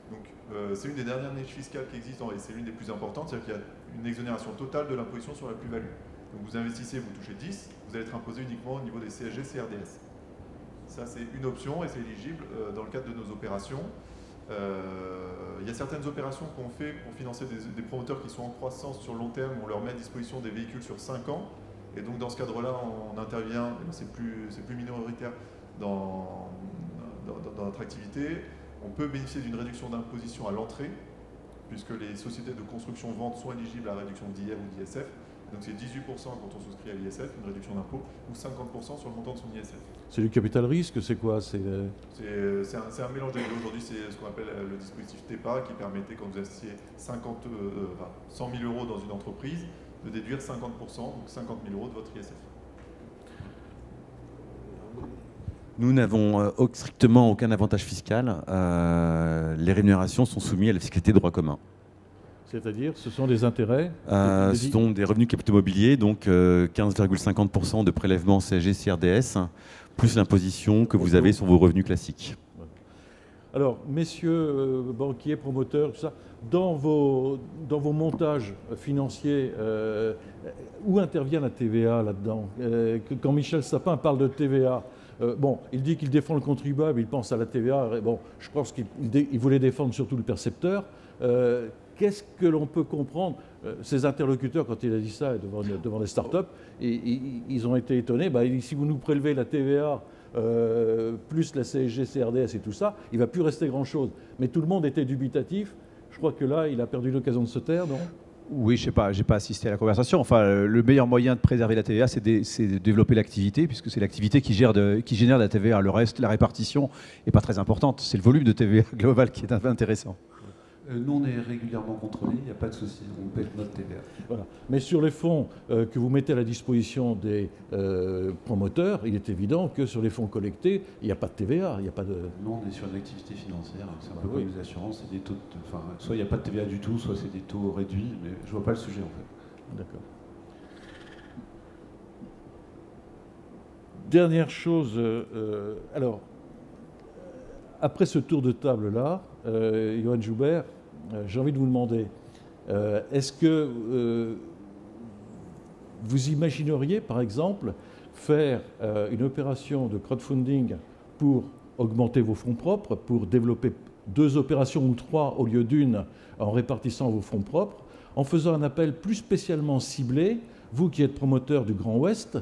Donc c'est une des dernières niches fiscales qui existent et c'est l'une des plus importantes, c'est-à-dire qu'il y a une exonération totale de l'imposition sur la plus-value. Donc vous investissez, vous touchez 10, vous allez être imposé uniquement au niveau des CSG, CRDS. Ça c'est une option et c'est éligible dans le cadre de nos opérations. Il y a certaines opérations qu'on fait pour financer des promoteurs qui sont en croissance sur le long terme, on leur met à disposition des véhicules sur 5 ans, et donc dans ce cadre-là, on intervient, c'est plus minoritaire dans notre activité. On peut bénéficier d'une réduction d'imposition à l'entrée, puisque les sociétés de construction-vente sont éligibles à la réduction d'IR ou d'ISF. Donc c'est 18% quand on souscrit à l'ISF, une réduction d'impôt, ou 50% sur le montant de son ISF. C'est du capital risque, c'est quoi? C'est un mélange des deux. Aujourd'hui, c'est ce qu'on appelle le dispositif TEPA, qui permettait, quand vous investissiez 100 000 euros dans une entreprise, de déduire 50%, donc 50 000 euros de votre ISF. Nous n'avons strictement aucun avantage fiscal. Les rémunérations sont soumises à la fiscalité de droit commun. C'est-à-dire, ce sont des intérêts Ce sont des revenus capitaux mobiliers, donc 15,50% de prélèvement CSG CRDS, plus l'imposition que vous avez sur vos revenus classiques. Alors, messieurs banquiers, promoteurs, tout ça, dans vos montages financiers, où intervient la TVA là-dedans? Quand Michel Sapin parle de TVA, il dit qu'il défend le contribuable, il pense à la TVA. Je pense qu'il voulait défendre surtout le percepteur. Qu'est-ce que l'on peut comprendre? Ses interlocuteurs, quand il a dit ça devant les startups, ils ont été étonnés. Si vous nous prélevez la TVA, plus la CSG, CRDS et tout ça, il ne va plus rester grand-chose. Mais tout le monde était dubitatif. Je crois que là, il a perdu l'occasion de se taire, non? Oui, je sais pas, j'ai pas assisté à la conversation. Enfin, le meilleur moyen de préserver la TVA, c'est de développer l'activité, puisque c'est l'activité qui génère de la TVA. Le reste, la répartition n'est pas très importante. C'est le volume de TVA global qui est intéressant. Nous, on est régulièrement contrôlés, il n'y a pas de souci, on paie notre TVA. Voilà. Mais sur les fonds que vous mettez à la disposition des promoteurs, il est évident que sur les fonds collectés, il n'y a pas de TVA. Il n'y a pas de... Nous, on est sur une activité financière, c'est un peu comme les assurances, c'est des taux soit il n'y a pas de TVA du tout, soit c'est des taux réduits, mais je ne vois pas le sujet en fait. D'accord. dernière chose. Alors, après ce tour de table-là, Johan Joubert, j'ai envie de vous demander, est-ce que vous imagineriez, par exemple, faire une opération de crowdfunding pour augmenter vos fonds propres, pour développer 2 opérations ou 3 au lieu d'une en répartissant vos fonds propres, en faisant un appel plus spécialement ciblé, vous qui êtes promoteur du Grand Ouest,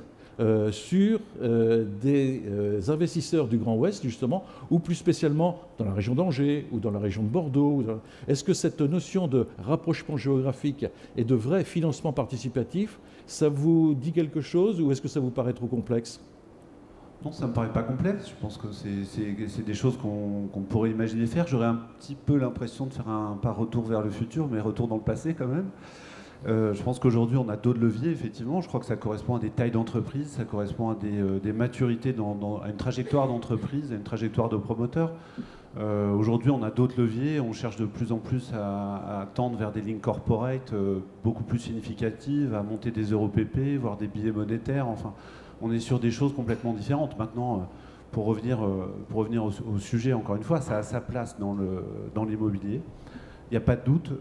sur des investisseurs du Grand Ouest, justement, ou plus spécialement dans la région d'Angers ou dans la région de Bordeaux. Est-ce que cette notion de rapprochement géographique et de vrai financement participatif, ça vous dit quelque chose ou est-ce que ça vous paraît trop complexe ? Non, ça ne me paraît pas complexe. Je pense que c'est des choses qu'on pourrait imaginer faire. J'aurais un petit peu l'impression de faire pas retour vers le futur, mais retour dans le passé quand même. Je pense qu'aujourd'hui, on a d'autres leviers, effectivement. Je crois que ça correspond à des tailles d'entreprise, ça correspond à des maturités, à une trajectoire d'entreprise, à une trajectoire de promoteur. Aujourd'hui, on a d'autres leviers. On cherche de plus en plus à tendre vers des lignes corporate beaucoup plus significatives, à monter des EuroPP, voire des billets monétaires. Enfin, on est sur des choses complètement différentes. Maintenant, pour revenir au sujet, encore une fois, ça a sa place dans l'immobilier. Il n'y a pas de doute.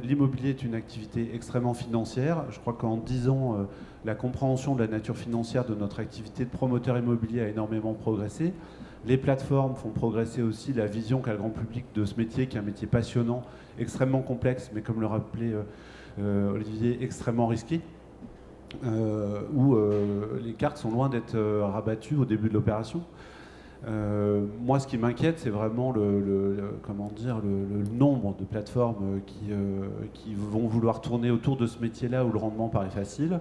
L'immobilier est une activité extrêmement financière. Je crois qu'en 10 ans, la compréhension de la nature financière de notre activité de promoteur immobilier a énormément progressé. Les plateformes font progresser aussi la vision qu'a le grand public de ce métier, qui est un métier passionnant, extrêmement complexe, mais comme le rappelait Olivier, extrêmement risqué, où les cartes sont loin d'être rabattues au début de l'opération. Moi, ce qui m'inquiète, c'est vraiment le nombre de plateformes qui vont vouloir tourner autour de ce métier-là où le rendement paraît facile.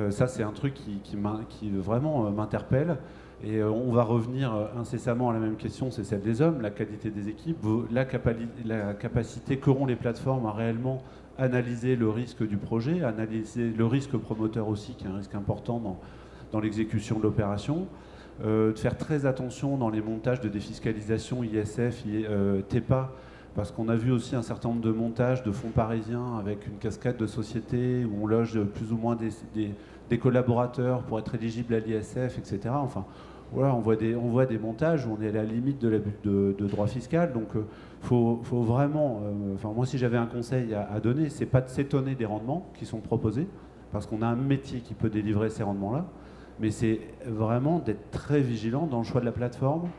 Ça, c'est un truc qui vraiment m'interpelle. Et on va revenir incessamment à la même question, c'est celle des hommes, la qualité des équipes, la capacité qu'auront les plateformes à réellement analyser le risque du projet, analyser le risque promoteur aussi, qui est un risque important dans l'exécution de l'opération. De faire très attention dans les montages de défiscalisation ISF, TEPA, parce qu'on a vu aussi un certain nombre de montages de fonds parisiens avec une cascade de sociétés où on loge plus ou moins des collaborateurs pour être éligible à l'ISF, etc. Enfin, voilà, on voit des montages où on est à la limite de l'abus de droit fiscal. Donc, faut vraiment... moi, si j'avais un conseil à donner, c'est pas de s'étonner des rendements qui sont proposés, parce qu'on a un métier qui peut délivrer ces rendements-là. Mais c'est vraiment d'être très vigilant dans le choix de la plateforme,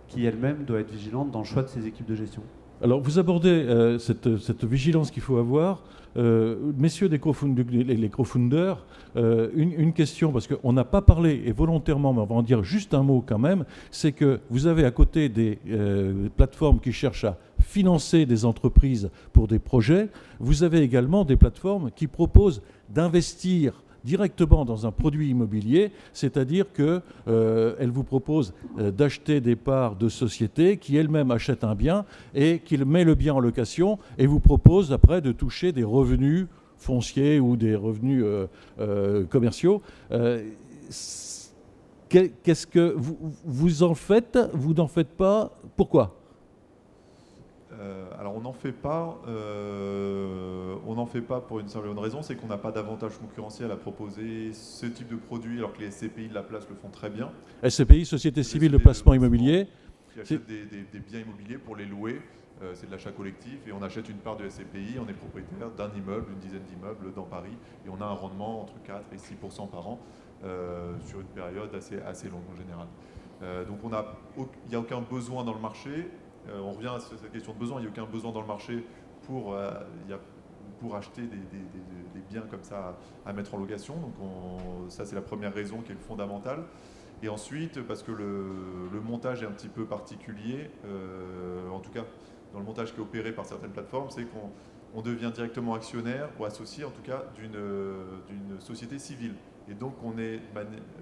qui elle-même doit être vigilante dans le choix de ses équipes de gestion. Alors, vous abordez cette vigilance qu'il faut avoir. Messieurs les crowdfunders, une question, parce qu'on n'a pas parlé, et volontairement, mais on va en dire juste un mot quand même, c'est que vous avez à côté des plateformes qui cherchent à financer des entreprises pour des projets, vous avez également des plateformes qui proposent d'investir directement dans un produit immobilier, c'est-à-dire qu'elle vous propose d'acheter des parts de sociétés qui elles-mêmes achètent un bien et qui met le bien en location et vous propose après de toucher des revenus fonciers ou des revenus commerciaux. Qu'est-ce que vous en faites? Vous n'en faites pas? Pourquoi? Alors on n'en fait pas pour une simple et bonne raison, c'est qu'on n'a pas d'avantage concurrentiel à proposer ce type de produit alors que les SCPI de la place le font très bien. SCPI, Société Civile de Placement Immobilier. Qui achètent des biens immobiliers pour les louer, c'est de l'achat collectif et on achète une part de SCPI, on est propriétaire d'un immeuble, une dizaine d'immeubles dans Paris et on a un rendement entre 4 et 6% par an sur une période assez longue en général. Donc il n'y a aucun besoin dans le marché. On revient à cette question de besoin. Il n'y a aucun besoin dans le marché pour acheter des biens comme ça à mettre en location. Donc ça, c'est la première raison qui est fondamentale. Et ensuite, parce que le montage est un petit peu particulier, en tout cas dans le montage qui est opéré par certaines plateformes, c'est qu'on devient directement actionnaire ou associé, en tout cas, d'une société civile. Et donc, on est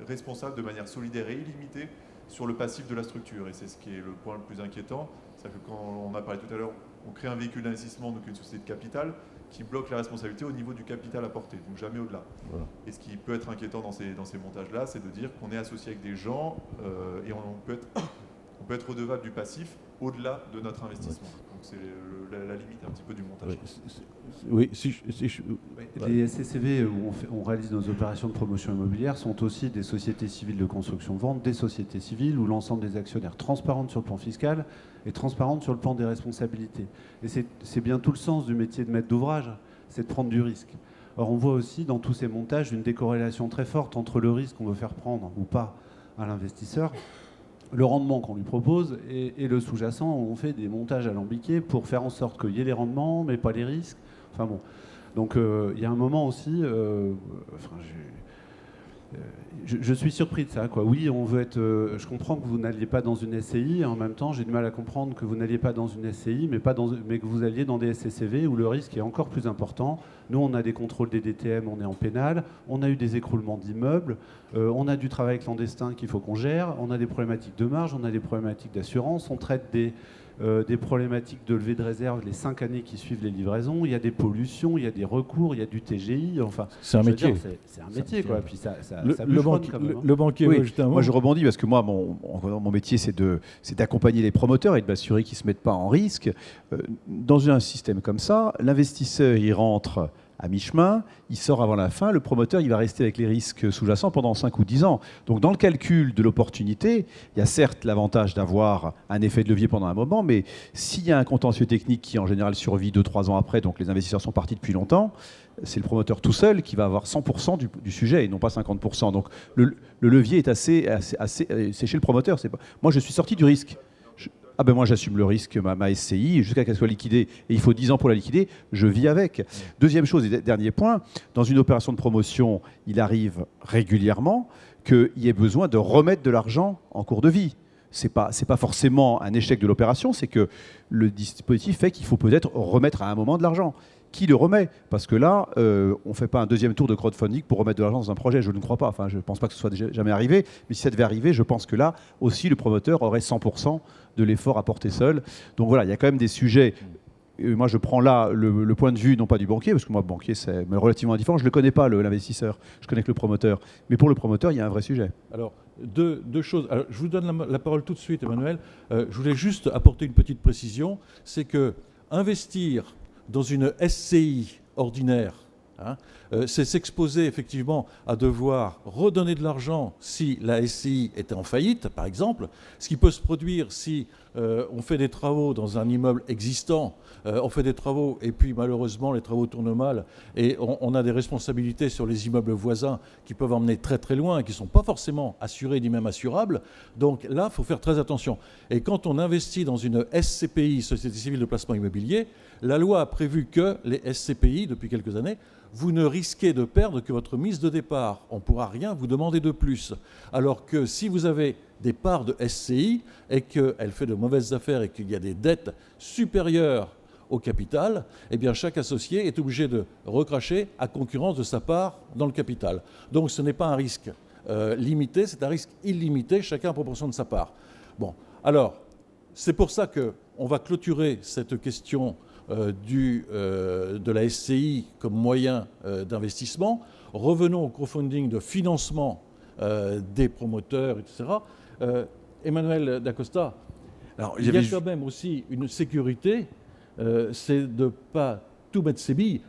responsable de manière solidaire et illimitée sur le passif de la structure. Et c'est ce qui est le point le plus inquiétant. C'est-à-dire que quand on a parlé tout à l'heure, on crée un véhicule d'investissement, donc une société de capital, qui bloque la responsabilité au niveau du capital apporté, donc jamais au-delà. Voilà. Et ce qui peut être inquiétant dans ces montages-là, c'est de dire qu'on est associé avec des gens et on peut être redevable du passif au-delà de notre investissement. Donc c'est la limite un petit peu du montage. Oui, Les SCCV où on réalise nos opérations de promotion immobilière sont aussi des sociétés civiles de construction-vente, des sociétés civiles où l'ensemble des actionnaires transparentes sur le plan fiscal et transparentes sur le plan des responsabilités. Et c'est bien tout le sens du métier de maître d'ouvrage, c'est de prendre du risque. Or, on voit aussi dans tous ces montages une décorrélation très forte entre le risque qu'on veut faire prendre ou pas à l'investisseur, le rendement qu'on lui propose et le sous-jacent où on fait des montages alambiqués pour faire en sorte qu'il y ait les rendements mais pas les risques. Enfin bon. Donc il y a un moment aussi, je suis surpris de ça, quoi. Oui, on veut être. Je comprends que vous n'alliez pas dans une SCI. Et en même temps, j'ai du mal à comprendre que vous n'alliez pas dans une SCI, mais que vous alliez dans des SCCV où le risque est encore plus important. Nous, on a des contrôles des DTM, on est en pénal. On a eu des écroulements d'immeubles. On a du travail clandestin qu'il faut qu'on gère. On a des problématiques de marge. On a des problématiques d'assurance. On traite des problématiques de levée de réserve les 5 années qui suivent les livraisons. Il y a des pollutions, il y a des recours, il y a du TGI. Enfin, c'est un métier. C'est un métier, quoi. Puis ça le banquier, oui, moi je rebondis parce que moi, mon métier, c'est d'accompagner les promoteurs et de m'assurer qu'ils ne se mettent pas en risque. Dans un système comme ça, l'investisseur, il rentre à mi-chemin, il sort avant la fin, le promoteur il va rester avec les risques sous-jacents pendant 5 ou 10 ans. Donc dans le calcul de l'opportunité, il y a certes l'avantage d'avoir un effet de levier pendant un moment, mais s'il y a un contentieux technique qui en général survit 2-3 ans après, donc les investisseurs sont partis depuis longtemps, c'est le promoteur tout seul qui va avoir 100% du sujet et non pas 50%. Donc le levier est assez c'est chez le promoteur. Moi je suis sorti du risque. Moi j'assume le risque, ma SCI, jusqu'à qu'elle soit liquidée, et il faut 10 ans pour la liquider, je vis avec. Deuxième chose, et dernier point, dans une opération de promotion, il arrive régulièrement qu'il y ait besoin de remettre de l'argent en cours de vie. C'est pas forcément un échec de l'opération, c'est que le dispositif fait qu'il faut peut-être remettre à un moment de l'argent. Qui le remet? Parce que là, on ne fait pas un deuxième tour de crowdfunding pour remettre de l'argent dans un projet. Je ne crois pas. Enfin, je ne pense pas que ce soit jamais arrivé. Mais si ça devait arriver, je pense que là aussi, le promoteur aurait 100% de l'effort à porter seul. Donc voilà, il y a quand même des sujets. Moi, je prends là le point de vue, non pas du banquier, parce que moi, le banquier, c'est relativement différent. Je ne le connais pas, l'investisseur. Je connais que le promoteur. Mais pour le promoteur, il y a un vrai sujet. Alors, deux choses. Alors, je vous donne la parole tout de suite, Emmanuel. Je voulais juste apporter une petite précision. C'est que investir dans une SCI ordinaire, c'est s'exposer effectivement à devoir redonner de l'argent si la SCI était en faillite, par exemple. Ce qui peut se produire si on fait des travaux dans un immeuble existant, on fait des travaux et puis malheureusement les travaux tournent mal et on a des responsabilités sur les immeubles voisins qui peuvent emmener très très loin et qui ne sont pas forcément assurés ni même assurables. Donc là, il faut faire très attention. Et quand on investit dans une SCPI, Société Civile de Placement Immobilier, la loi a prévu que les SCPI, depuis quelques années, vous ne risquez de perdre que votre mise de départ. On ne pourra rien vous demander de plus. Alors que si vous avez des parts de SCI et qu'elle fait de mauvaises affaires et qu'il y a des dettes supérieures au capital, eh bien chaque associé est obligé de recracher à concurrence de sa part dans le capital. Donc ce n'est pas un risque limité, c'est un risque illimité, chacun en proportion de sa part. Bon, alors, c'est pour ça qu'on va clôturer cette question de la SCI comme moyen d'investissement. Revenons au crowdfunding de financement des promoteurs, etc. Emmanuel Dacosta, il y a quand même aussi une sécurité, c'est de ne pas tout mettre ses billes.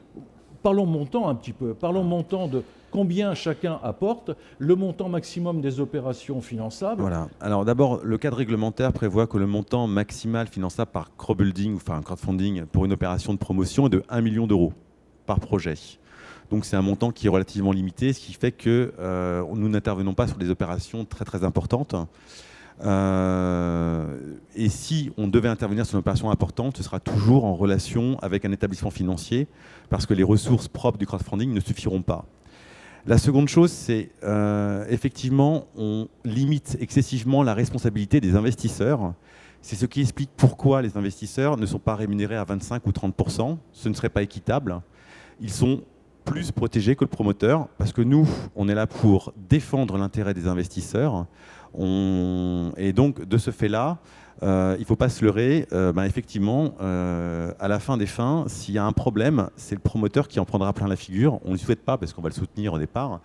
Parlons montant un petit peu, parlons montant de combien chacun apporte, le montant maximum des opérations finançables. Voilà. Alors d'abord, le cadre réglementaire prévoit que le montant maximal finançable par crowdbuilding, enfin crowdfunding, pour une opération de promotion est de 1 million d'euros par projet. Donc c'est un montant qui est relativement limité, ce qui fait que nous n'intervenons pas sur des opérations très très importantes. Et si on devait intervenir sur une opération importante, ce sera toujours en relation avec un établissement financier, parce que les ressources propres du crowdfunding ne suffiront pas. La seconde chose, c'est effectivement, on limite excessivement la responsabilité des investisseurs. C'est ce qui explique pourquoi les investisseurs ne sont pas rémunérés à 25 ou 30%. Ce ne serait pas équitable. Ils sont plus protégés que le promoteur, parce que nous, on est là pour défendre l'intérêt des investisseurs. Et donc, de ce fait-là, il ne faut pas se leurrer. Effectivement, à la fin des fins, s'il y a un problème, c'est le promoteur qui en prendra plein la figure. On ne le souhaite pas parce qu'on va le soutenir au départ.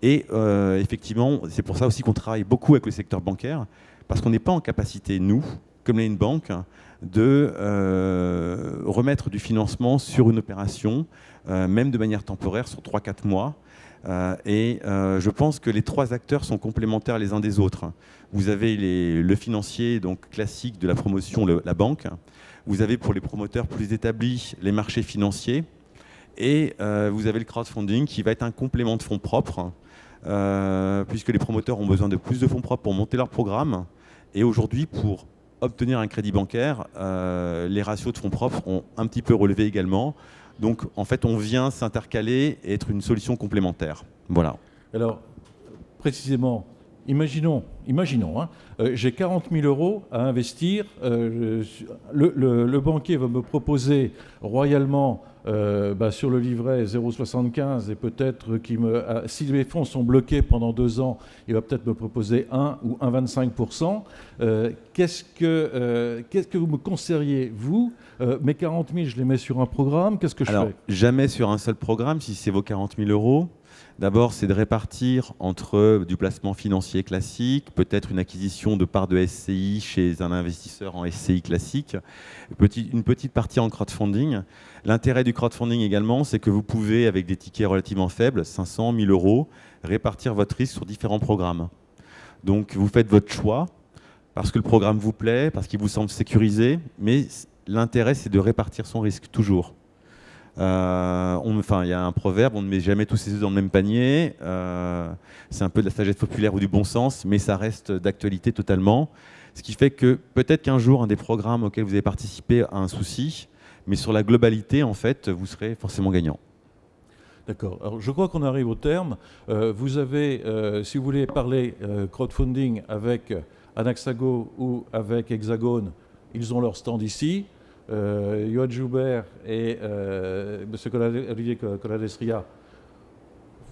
Et effectivement, c'est pour ça aussi qu'on travaille beaucoup avec le secteur bancaire, Parce qu'on n'est pas en capacité, nous, comme une banque, de remettre du financement sur une opération, même de manière temporaire, sur 3-4 mois. Je pense que les 3 acteurs sont complémentaires les uns des autres. Vous avez le financier donc classique de la promotion, la banque. Vous avez pour les promoteurs plus établis les marchés financiers. Et vous avez le crowdfunding qui va être un complément de fonds propres, puisque les promoteurs ont besoin de plus de fonds propres pour monter leur programme. Et aujourd'hui, pour obtenir un crédit bancaire, les ratios de fonds propres ont un petit peu relevé également. Donc, en fait, on vient s'intercaler et être une solution complémentaire. Voilà. Alors, précisément, imaginons hein, j'ai 40 000 euros à investir. Le banquier va me proposer royalement sur le livret 0,75 et peut-être si les fonds sont bloqués pendant 2 ans, il va peut-être me proposer 1 ou 1,25%. Qu'est-ce que vous me conseilleriez, vous mes 40 000, je les mets sur un programme, qu'est-ce que je fais? Jamais sur un seul programme, si c'est vos 40 000 euros. D'abord, c'est de répartir entre du placement financier classique, peut-être une acquisition de parts de SCI chez un investisseur en SCI classique, une petite partie en crowdfunding. L'intérêt du crowdfunding également, c'est que vous pouvez, avec des tickets relativement faibles, 500, 1000 euros, répartir votre risque sur différents programmes. Donc, vous faites votre choix parce que le programme vous plaît, parce qu'il vous semble sécurisé, mais l'intérêt, c'est de répartir son risque, toujours. Il y a un proverbe, on ne met jamais tous ses œufs dans le même panier. C'est un peu de la sagesse populaire ou du bon sens, mais ça reste d'actualité totalement. Ce qui fait que peut-être qu'un jour, un des programmes auxquels vous avez participé a un souci, mais sur la globalité, en fait, vous serez forcément gagnant. D'accord. Alors, je crois qu'on arrive au terme. Vous avez, si vous voulez parler crowdfunding avec Anaxago ou avec Hexagone, ils ont leur stand ici. Johan Joubert et M. Olivier Coladestria,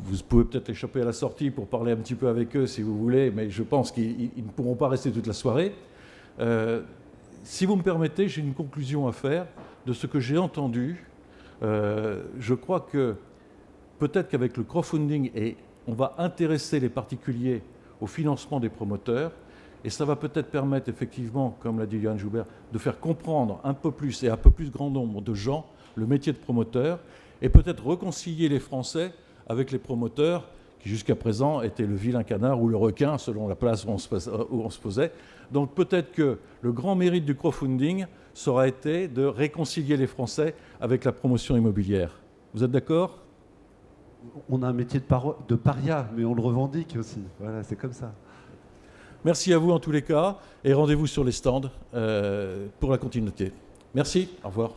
vous pouvez peut-être les choper à la sortie pour parler un petit peu avec eux si vous voulez, mais je pense qu'ils ne pourront pas rester toute la soirée. Si vous me permettez, j'ai une conclusion à faire de ce que j'ai entendu. Je crois que peut-être qu'avec le crowdfunding, on va intéresser les particuliers au financement des promoteurs. Et ça va peut-être permettre effectivement, comme l'a dit Johan Joubert, de faire comprendre un peu plus et un peu plus grand nombre de gens le métier de promoteur et peut-être réconcilier les Français avec les promoteurs qui jusqu'à présent étaient le vilain canard ou le requin selon la place où on se posait. Donc peut-être que le grand mérite du crowdfunding ça aura été de réconcilier les Français avec la promotion immobilière. Vous êtes d'accord ? On a un métier de paria, mais on le revendique aussi. Voilà, c'est comme ça. Merci à vous en tous les cas et rendez-vous sur les stands pour la continuité. Merci, au revoir.